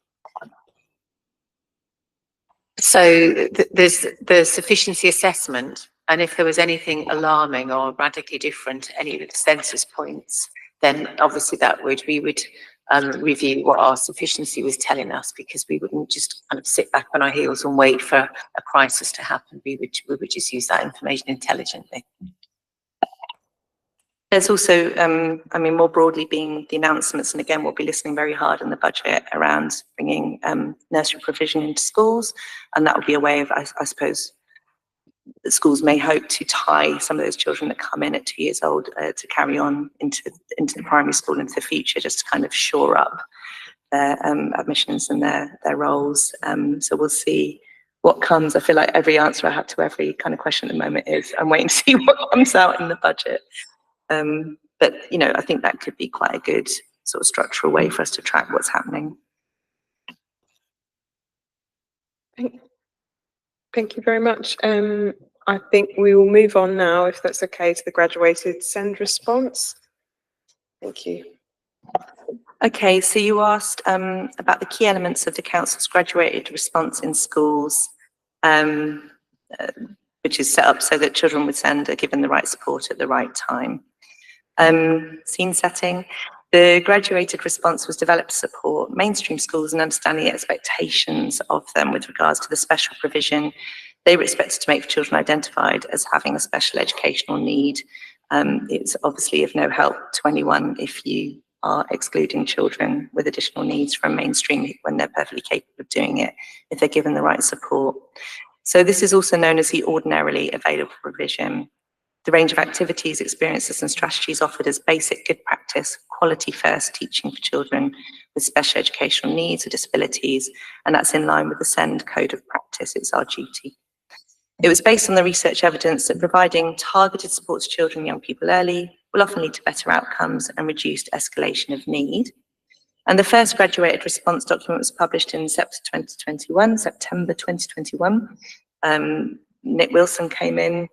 So there's the sufficiency assessment, and if there was anything alarming or radically different, any of the census points, then obviously we would review what our sufficiency was telling us, because we wouldn't just kind of sit back on our heels and wait for a crisis to happen. We would just use that information intelligently. There's also, I mean, more broadly being the announcements, and again, we'll be listening very hard in the budget around bringing nursery provision into schools, and that will be a way of, I suppose, the schools may hope to tie some of those children that come in at 2 years old to carry on into the primary school into the future, just to kind of shore up their admissions and their roles. So we'll see what comes. I feel like every answer I have to every kind of question at the moment is I'm waiting to see what comes out in the budget. But, you know, I think that could be quite a good sort of structural way for us to track what's happening. Thank you very much. I think we will move on now, if that's okay, to the graduated SEND response. Thank you. Okay, so you asked about the key elements of the council's graduated response in schools. which is set up so that children with SEND are given the right support at the right time. Scene setting. The graduated response was developed to support mainstream schools and understanding the expectations of them with regards to the special provision they were expected to make for children identified as having a special educational need. It's obviously of no help to anyone if you are excluding children with additional needs from mainstream when they're perfectly capable of doing it, if they're given the right support. So this is also known as the ordinarily available provision. The range of activities, experiences and strategies offered as basic good practice, quality first teaching for children with special educational needs or disabilities, and that's in line with the SEND Code of Practice. It's our duty. It was based on the research evidence that providing targeted support to children and young people early will often lead to better outcomes and reduced escalation of need. And the first graduated response document was published in September 2021. Nick Wilson came in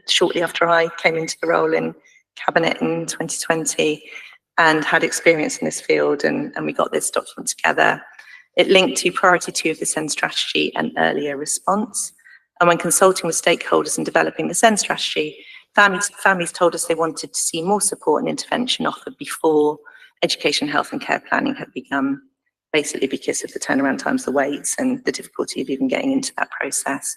shortly after I came into the role in Cabinet in 2020 and had experience in this field, and we got this document together. It linked to priority 2 of the SEND strategy and earlier response. And when consulting with stakeholders and developing the SEND strategy, families told us they wanted to see more support and intervention offered before education, health and care planning had begun, basically because of the turnaround times, the waits and the difficulty of even getting into that process.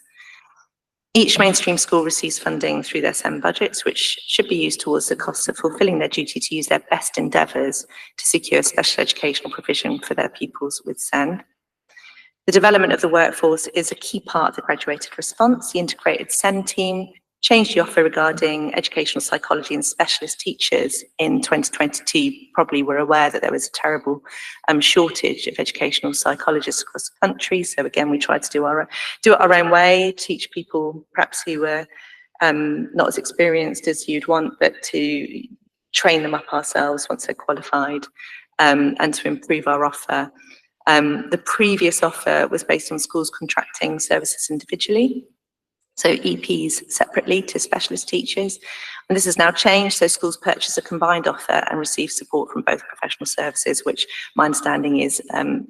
Each mainstream school receives funding through their SEND budgets, which should be used towards the costs of fulfilling their duty to use their best endeavours to secure special educational provision for their pupils with SEND. The development of the workforce is a key part of the graduated response. The integrated SEND team changed the offer regarding educational psychology and specialist teachers in 2022. You probably were aware that there was a terrible shortage of educational psychologists across the country. So again, we tried to do it our own way, teach people perhaps who were not as experienced as you'd want, but to train them up ourselves once they're qualified, and to improve our offer. The previous offer was based on schools contracting services individually, so EPs separately to specialist teachers. And this has now changed, so schools purchase a combined offer and receive support from both professional services, which my understanding is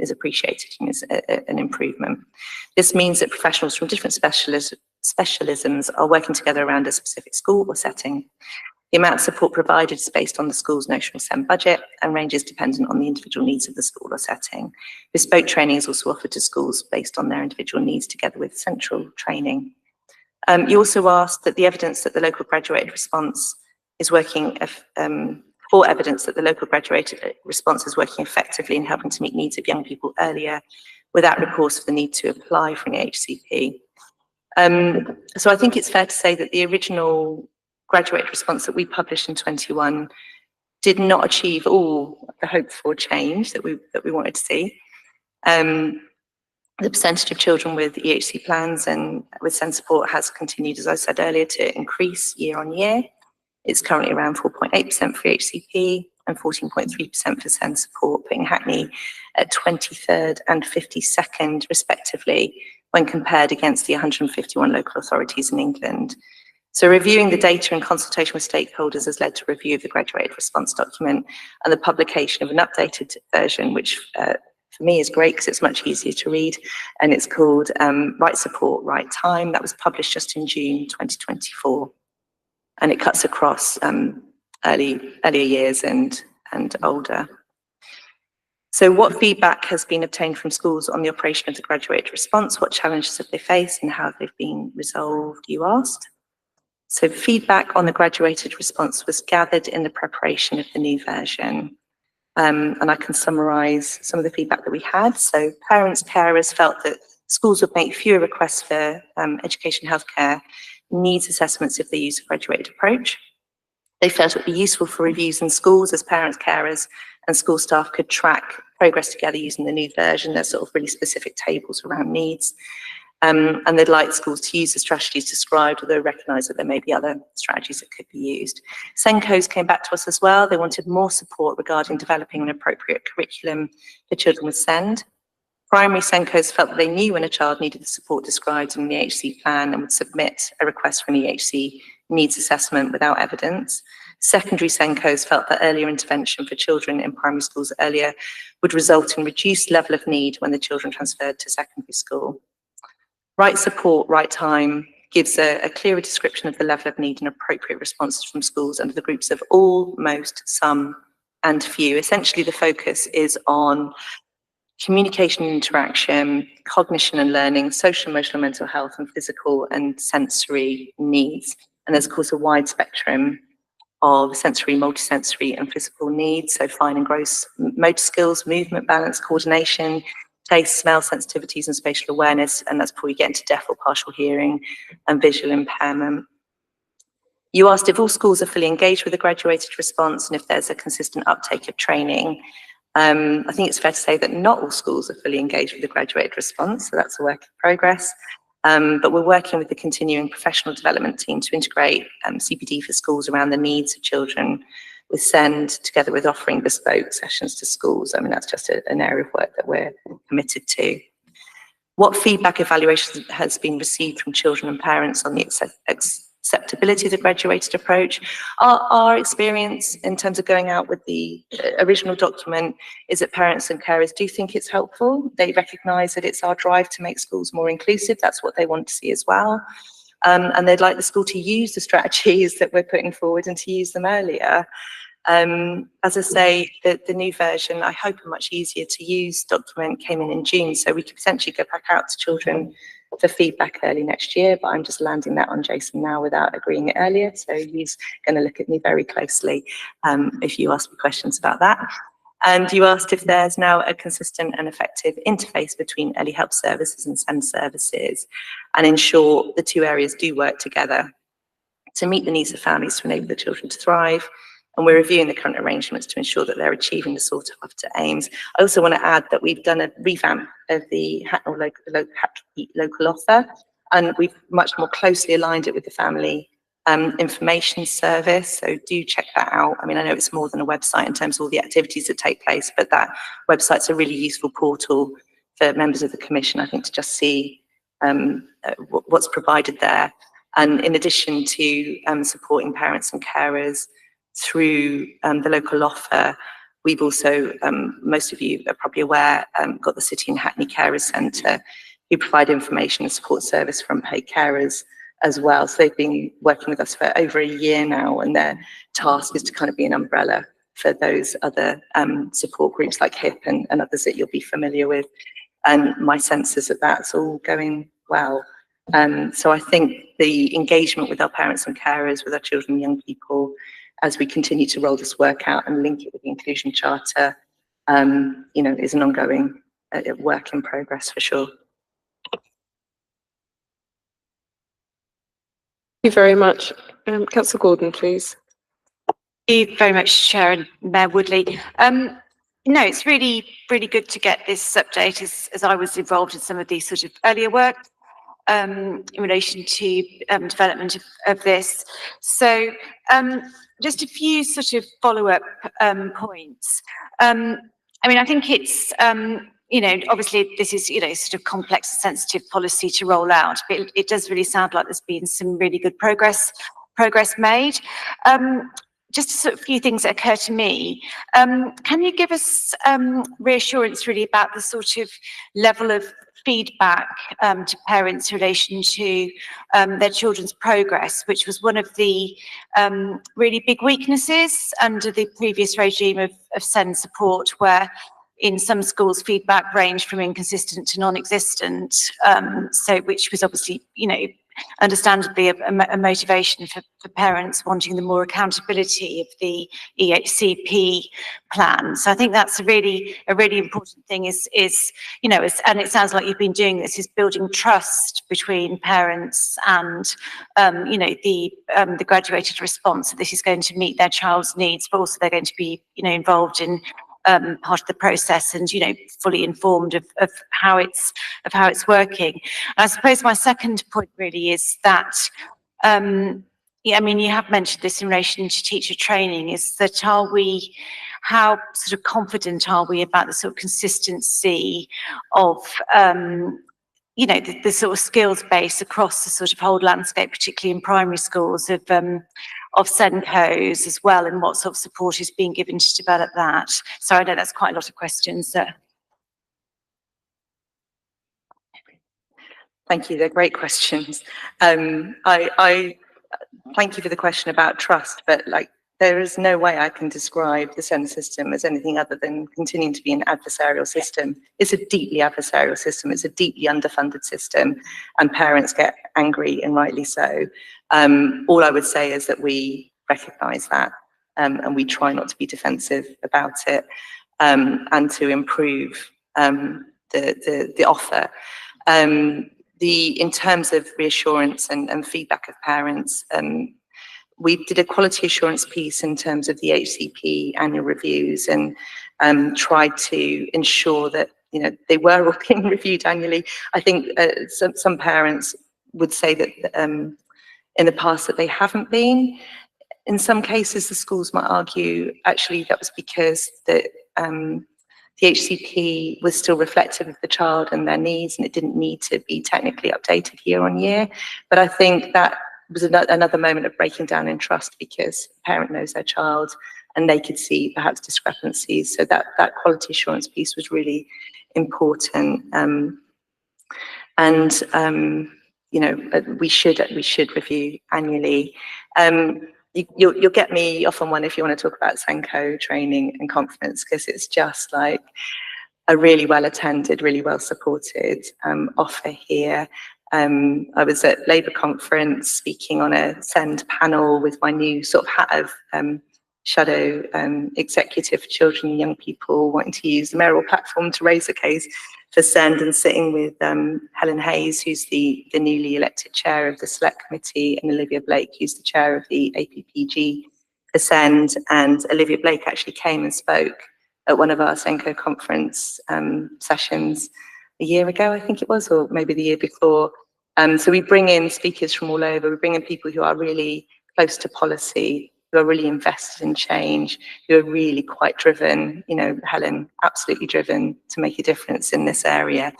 appreciated and is an improvement. This means that professionals from different specialisms are working together around a specific school or setting. The amount of support provided is based on the school's notional SEND budget and ranges dependent on the individual needs of the school or setting. Bespoke training is also offered to schools based on their individual needs together with central training. You also asked that the evidence that the local graduated response is working, for evidence that the local graduated response is working effectively in helping to meet needs of young people earlier without recourse for the need to apply for an EHCP. So I think it's fair to say that the original graduate response that we published in 21 did not achieve all the hoped for change that we wanted to see. The percentage of children with EHC plans and with SEND support has continued, as I said earlier, to increase year on year. It's currently around 4.8% for EHCP and 14.3% for SEND support, putting Hackney at 23rd and 52nd respectively when compared against the 151 local authorities in England. So reviewing the data in consultation with stakeholders has led to review of the graduated response document and the publication of an updated version, which for me is great because it's much easier to read, and it's called Right Support, Right Time. That was published just in June 2024, and it cuts across earlier years and older. So what feedback has been obtained from schools on the operation of the graduated response? What challenges have they faced and how have they been resolved, you asked? So feedback on the graduated response was gathered in the preparation of the new version. And I can summarise some of the feedback that we had. So parents, carers felt that schools would make fewer requests for education, healthcare needs assessments if they use a graduated approach. They felt it would be useful for reviews in schools as parents, carers and school staff could track progress together using the new version. There's sort of really specific tables around needs. And they'd like schools to use the strategies described, although recognise that there may be other strategies that could be used. SENCOs came back to us as well. They wanted more support regarding developing an appropriate curriculum for children with SEND. Primary SENCOs felt that they knew when a child needed the support described in the EHC plan and would submit a request for an EHC needs assessment without evidence. Secondary SENCOs felt that earlier intervention for children in primary schools earlier would result in reduced level of need when the children transferred to secondary school. Right support, right time gives a clearer description of the level of need and appropriate responses from schools under the groups of all, most, some, and few. Essentially, the focus is on communication and interaction, cognition and learning, social, emotional, mental health, and physical and sensory needs. And there's, of course, a wide spectrum of sensory, multisensory, and physical needs, so fine and gross motor skills, movement, balance, coordination, taste, smell, sensitivities, and spatial awareness, and that's before you get into deaf or partial hearing and visual impairment. You asked if all schools are fully engaged with the graduated response and if there's a consistent uptake of training. I think it's fair to say that not all schools are fully engaged with the graduated response, so that's a work in progress. But we're working with the continuing professional development team to integrate CPD for schools around the needs of children with SEND, together with offering bespoke sessions to schools. I mean, that's just an area of work that we're committed to. What feedback evaluation has been received from children and parents on the acceptability of the graduated approach? Our experience in terms of going out with the original document is that parents and carers do think it's helpful. They recognise that it's our drive to make schools more inclusive. That's what they want to see as well. And they'd like the school to use the strategies that we're putting forward and to use them earlier. As I say, the new version, I hope a much easier to use document came in June, so we could potentially go back out to children for feedback early next year, but I'm just landing that on Jason now without agreeing it earlier, so he's going to look at me very closely if you ask me questions about that. And you asked if there's now a consistent and effective interface between early help services and SEND services, and ensure the two areas do work together to meet the needs of families to enable the children to thrive. And we're reviewing the current arrangements to ensure that they're achieving the sought after aims. I also want to add that we've done a revamp of the Hackney local offer, and we've much more closely aligned it with the family information service, so do check that out. I mean, I know it's more than a website in terms of all the activities that take place, but that website's a really useful portal for members of the Commission, I think, to just see what's provided there. And in addition to supporting parents and carers through the local offer, we've also, most of you are probably aware, got the City and Hackney Carers Centre, who provide information and support service for unpaid carers as well. So they've been working with us for over a year now, and their task is to kind of be an umbrella for those other support groups like HIP and others that you'll be familiar with. And my sense is that that's all going well. So I think the engagement with our parents and carers, with our children and young people, as we continue to roll this work out and link it with the Inclusion Charter, you know, is an ongoing work in progress for sure. Thank you very much. Councillor Gordon, please. Thank you very much, Chair and Mayor Woodley. No, it's really good to get this update as I was involved in some of these sort of earlier work in relation to development of this. So just a few sort of follow-up points. I mean, I think it's, you know, obviously this is, you know, sort of complex and sensitive policy to roll out, but it does really sound like there's been some really good progress made. Just a sort of few things that occur to me. Can you give us reassurance really about the sort of level of feedback to parents in relation to their children's progress, which was one of the really big weaknesses under the previous regime of SEND support, where in some schools feedback ranged from inconsistent to non-existent, so which was obviously, you know, understandably a motivation for parents wanting the more accountability of the EHCP plan. So I think that's a really important thing is you know, and it sounds like you've been doing this, is building trust between parents and you know, the graduated response, that this is going to meet their child's needs, but also they're going to be, you know, involved in part of the process and, you know, fully informed of how it's working. And I suppose my second point really is that, yeah, I mean, you have mentioned this in relation to teacher training, is that how sort of confident are we about the sort of consistency of, you know, the sort of skills base across the sort of whole landscape, particularly in primary schools, of SENCOs as well, and what sort of support is being given to develop that? So I know that's quite a lot of questions. Thank you. They're great questions. I thank you for the question about trust, but like there is no way I can describe the SEND system as anything other than continuing to be an adversarial system. It's a deeply adversarial system. It's a deeply underfunded system, and parents get angry, and rightly so. All I would say is that we recognise that, and we try not to be defensive about it, and to improve the offer. In terms of reassurance and feedback of parents, we did a quality assurance piece in terms of the HCP annual reviews, and tried to ensure that they were all being reviewed annually. I think some parents would say that in the past that they haven't been. In some cases, the schools might argue actually that was because the HCP was still reflective of the child and their needs, and it didn't need to be technically updated year on year. But I think that was another moment of breaking down in trust, because the parent knows their child and they could see perhaps discrepancies. So that quality assurance piece was really important. We should review annually. You'll get me off on one if you want to talk about Senko training and confidence, because it's just like a really well attended, really well supported offer here. I was at Labour conference speaking on a SEND panel with my new sort of hat of shadow executive for children and young people wanting to use the mayoral platform to raise a case for SEND, and sitting with Helen Hayes, who's the newly elected chair of the Select Committee, and Olivia Blake, who's the chair of the APPG for SEND. And Olivia Blake actually came and spoke at one of our Senko conference sessions a year ago, I think it was, or maybe the year before. So we bring in speakers from all over. We bring in people who are really close to policy, who are really invested in change, who are really quite driven, Helen, absolutely driven to make a difference in this area.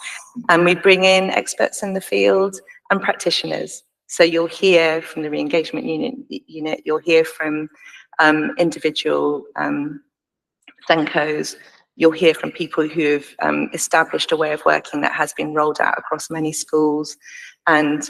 And we bring in experts in the field and practitioners. So you'll hear from the re-engagement unit, you'll hear from individual Senkos, you'll hear from people who have established a way of working that has been rolled out across many schools. And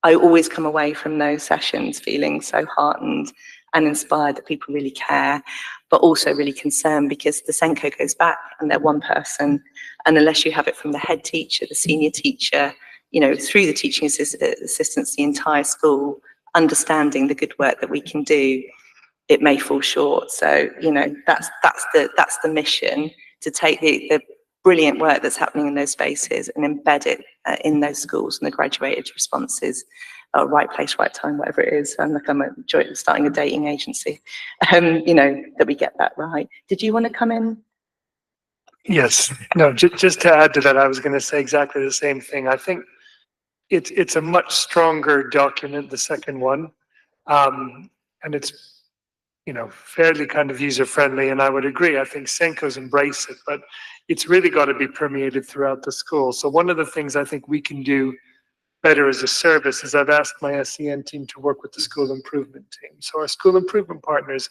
I always come away from those sessions feeling so heartened and inspired that people really care, but also really concerned, because the Senko goes back and they're one person. And unless you have it from the head teacher, the senior teacher, through the teaching assistants, the entire school, understanding the good work that we can do, it may fall short. So, that's the mission, to take the brilliant work that's happening in those spaces and embed it in those schools and the graduated responses, right place, right time, whatever it is. I'm starting a dating agency, that we get that right. Did you want to come in? Yes, no, just to add to that, I was going to say exactly the same thing. I think it's a much stronger document, the second one, and it's fairly kind of user-friendly, and I would agree. I think Senkos embrace it, but it's really got to be permeated throughout the school. So one of the things I think we can do better as a service is I've asked my SEN team to work with the school improvement team. So our school improvement partners,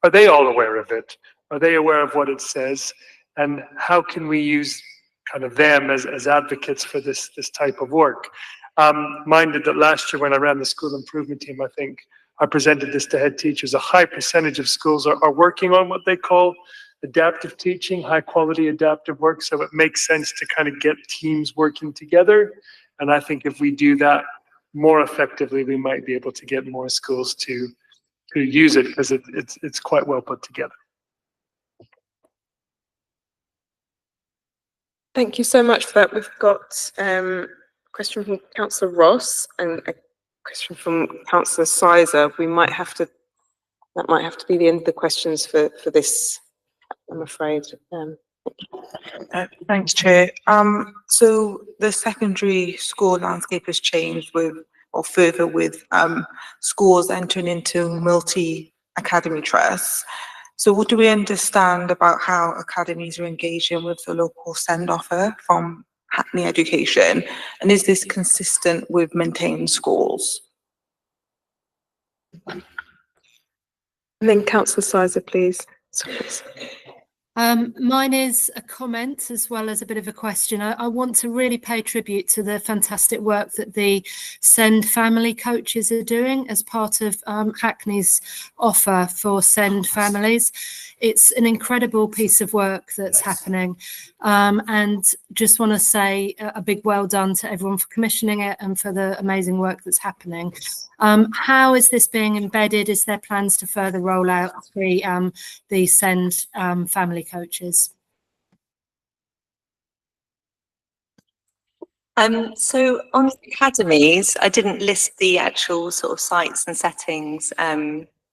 are they all aware of it? Are they aware of what it says? And how can we use kind of them as advocates for this type of work? Minded that last year when I ran the school improvement team, I think I presented this to head teachers. A high percentage of schools are working on what they call adaptive teaching, high quality adaptive work. So it makes sense to kind of get teams working together. And I think if we do that more effectively, we might be able to get more schools to use it, because it's quite well put together. Thank you so much for that. We've got a question from Councillor Ross and a question from Councillor Sizer. That might have to be the end of the questions for this, I'm afraid. Thanks, Chair. So the secondary school landscape has changed with schools entering into multi-academy trusts. So what do we understand about how academies are engaging with the local SEND offer from Hackney Education? And is this consistent with maintained schools? And then Councillor Sizer, please. Mine is a comment as well as a bit of a question. I want to really pay tribute to the fantastic work that the SEND family coaches are doing as part of Hackney's offer for SEND families. It's an incredible piece of work that's happening, and just want to say a big well done to everyone for commissioning it and for the amazing work that's happening. How is this being embedded? Is there plans to further roll out the SEND family coaches? So on academies, I didn't list the actual sort of sites and settings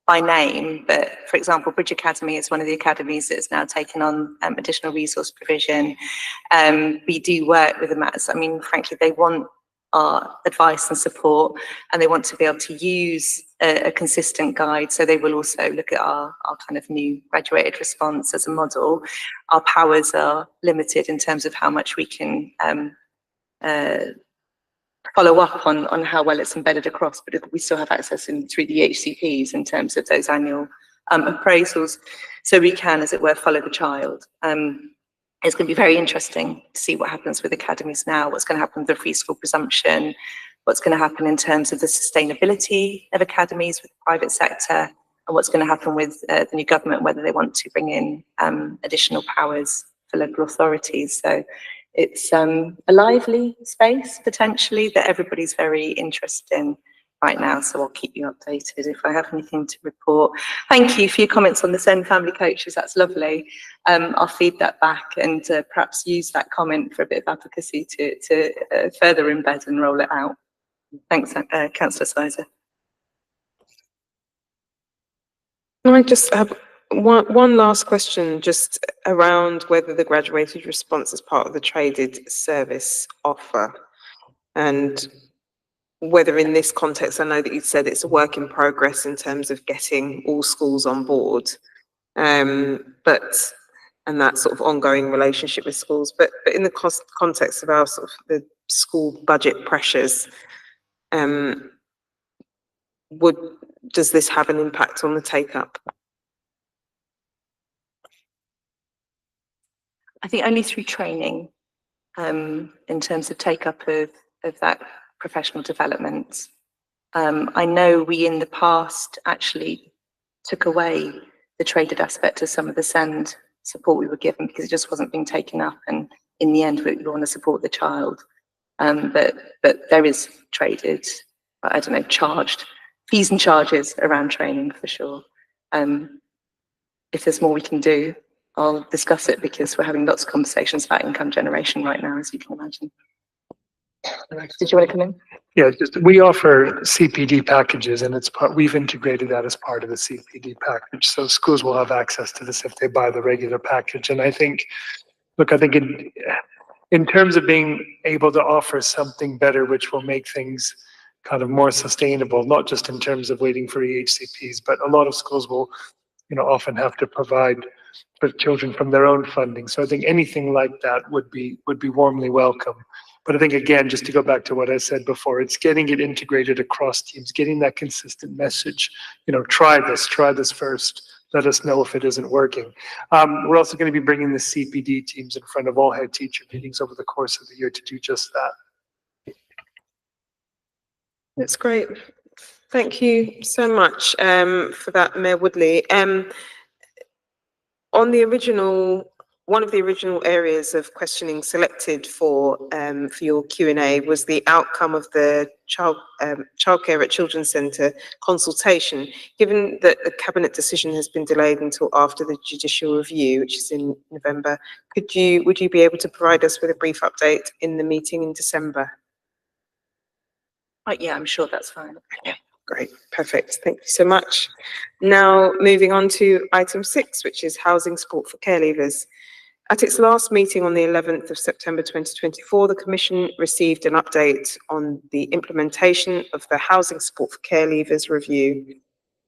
by name, but for example, Bridge Academy is one of the academies that's now taken on additional resource provision. We do work with them. I mean, frankly, they want our advice and support, and they want to be able to use a consistent guide. So they will also look at our kind of new graduated response as a model. Our powers are limited in terms of how much we can follow up on how well it's embedded across, but we still have access through the HCPs in terms of those annual appraisals. So we can, as it were, follow the child. It's going to be very interesting to see what happens with academies now, what's going to happen with the free school presumption, what's going to happen in terms of the sustainability of academies with the private sector, and what's going to happen with the new government, whether they want to bring in additional powers for local authorities. So it's a lively space, potentially, that everybody's very interested in right now. So I'll keep you updated if I have anything to report. Thank you for your comments on the SEND family coaches. That's lovely. I'll feed that back and perhaps use that comment for a bit of advocacy to further embed and roll it out. Thanks, Councillor Sizer. I just have one last question, just around whether the graduated response is part of the traded service offer, and whether in this context, I know that you said it's a work in progress in terms of getting all schools on board, and that sort of ongoing relationship with schools, but in the context of our sort of the school budget pressures, does this have an impact on the take-up? I think only through training, in terms of take-up of that professional development. I know we in the past actually took away the traded aspect of some of the SEND support we were given because it just wasn't being taken up, and in the end we want to support the child. But there is traded, I don't know, charged fees and charges around training for sure. If there's more we can do, I'll discuss it, because we're having lots of conversations about income generation right now, as you can imagine. Did you want to come in? Yeah, we offer CPD packages, and we've integrated that as part of the CPD package. So schools will have access to this if they buy the regular package. And I think, in terms of being able to offer something better, which will make things kind of more sustainable, not just in terms of waiting for EHCPs, but a lot of schools will, often have to provide for children from their own funding. So I think anything like that would be warmly welcome. But I think, again, just to go back to what I said before, it's getting it integrated across teams, getting that consistent message. Try this first. Let us know if it isn't working. We're also going to be bringing the CPD teams in front of all head teacher meetings over the course of the year to do just that. That's great. Thank you so much for that, Mayor Woodley. On the original, one of the original areas of questioning selected for your Q&A was the outcome of the childcare at Children's Centre consultation. Given that the Cabinet decision has been delayed until after the judicial review, which is in November, would you be able to provide us with a brief update in the meeting in December? Yeah, I'm sure that's fine. Yeah. Great, perfect. Thank you so much. Now, moving on to item 6, which is housing support for care leavers. At its last meeting on the 11th of September 2024, the Commission received an update on the implementation of the housing support for care leavers review.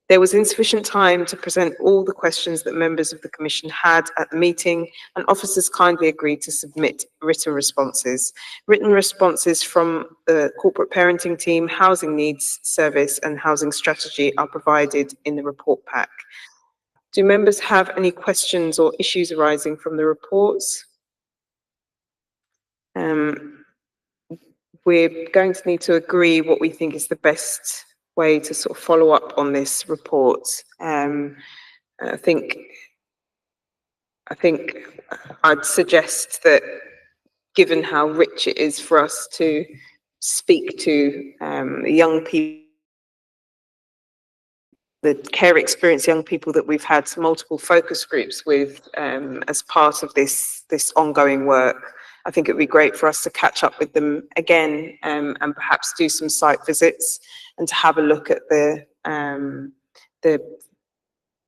There was insufficient time to present all the questions that members of the Commission had at the meeting, and officers kindly agreed to submit written responses. Written responses from the Corporate Parenting Team, Housing Needs Service and Housing Strategy are provided in the report pack. Do members have any questions or issues arising from the reports? We're going to need to agree what we think is the best way to sort of follow up on this report. I think I'd suggest that, given how rich it is for us to speak to young people, the care experience young people that we've had multiple focus groups with as part of this ongoing work, I think it would be great for us to catch up with them again and perhaps do some site visits and to have a look at the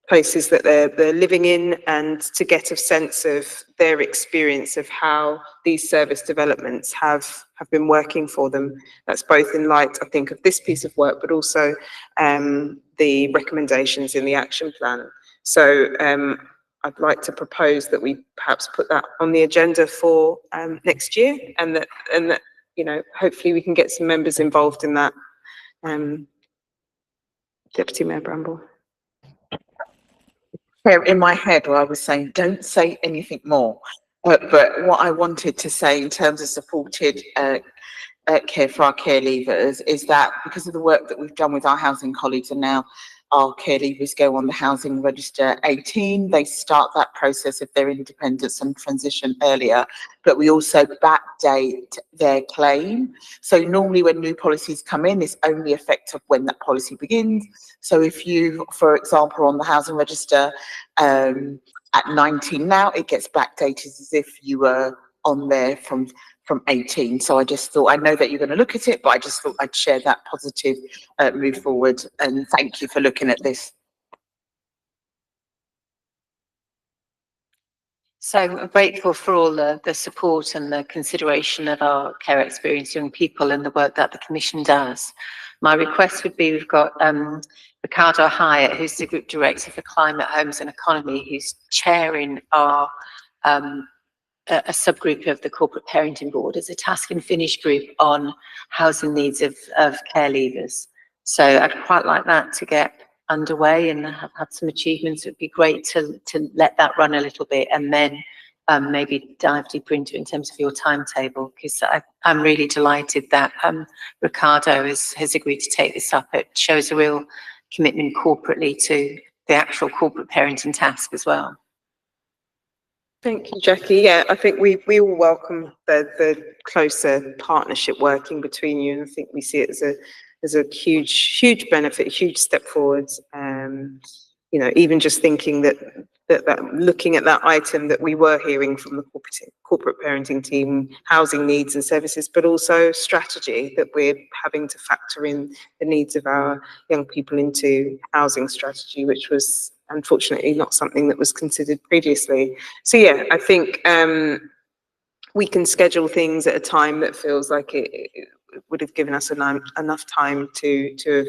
places that they're living in, and to get a sense of their experience of how these service developments have been working for them. That's both in light, I think, of this piece of work, but also the recommendations in the action plan. So I'd like to propose that we perhaps put that on the agenda for next year, and that you know, hopefully we can get some members involved in that. Deputy Mayor Bramble. In my head, I was saying, don't say anything more. But what I wanted to say in terms of supported care for our care leavers is that because of the work that we've done with our housing colleagues, and now our care leavers go on the housing register 18, they start that process of their independence and transition earlier, but we also backdate their claim. So normally when new policies come in, it's only effective when that policy begins. So if you, for example, on the housing register at 19 now, it gets backdated as if you were on there from 18. So I just thought, I know that you're going to look at it, but I just thought I'd share that positive move forward, and thank you for looking at this. So I'm grateful for all the support and the consideration of our care experienced young people and the work that the Commission does. My request would be, we've got Ricardo Hyatt, who's the Group Director for Climate, Homes and Economy, who's chairing our a subgroup of the Corporate Parenting Board as a task and finish group on housing needs of care leavers. So I'd quite like that to get underway and have had some achievements. It would be great to let that run a little bit, and then maybe dive deeper into it in terms of your timetable, because I'm really delighted that Ricardo has agreed to take this up. It shows a real commitment corporately to the actual corporate parenting task as well. Thank you, Jackie. Yeah, I think we all welcome the closer partnership working between you, and I think we see it as a huge benefit, a huge step forward. You know, even just thinking that looking at that item that we were hearing from the corporate parenting team, housing needs and services, but also strategy, that we're having to factor in the needs of our young people into housing strategy, which was unfortunately not something that was considered previously. So yeah, I think we can schedule things at a time that feels like it would have given us enough time to have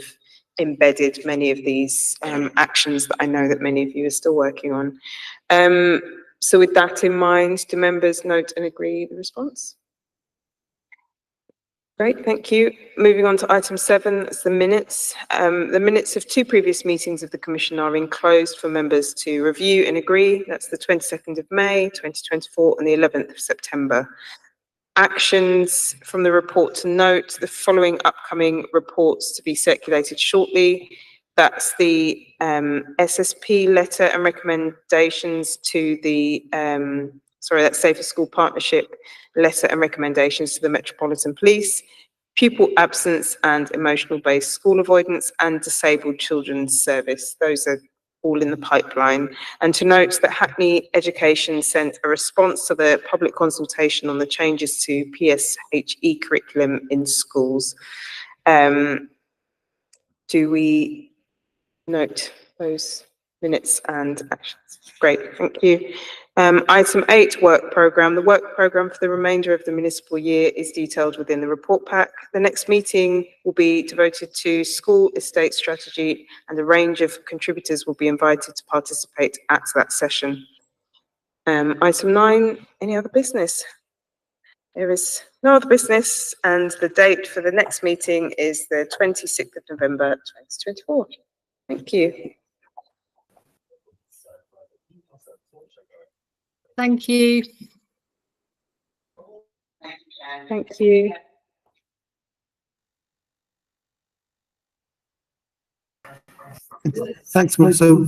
embedded many of these actions that I know that many of you are still working on. So with that in mind, do members note and agree the response? Great, thank you. Moving on to item 7, that's the minutes. The minutes of 2 previous meetings of the Commission are enclosed for members to review and agree. That's the 22nd of May, 2024 and the 11th of September. Actions from the report to note: the following upcoming reports to be circulated shortly. That's the SSP letter and recommendations to the, that's Safer School Partnership letter and recommendations to the Metropolitan Police, pupil absence and emotional based school avoidance, and disabled children's service. Those are all in the pipeline. And to note that Hackney Education sent a response to the public consultation on the changes to PSHE curriculum in schools. Do we note those minutes and actions? Great, thank you. Item 8, work programme. The work programme for the remainder of the municipal year is detailed within the report pack. The next meeting will be devoted to school estate strategy, and a range of contributors will be invited to participate at that session. Item 9, any other business? There is no other business, and the date for the next meeting is the 26th of November 2024. Thank you. Thank you. Thank you. Thanks, Mark. So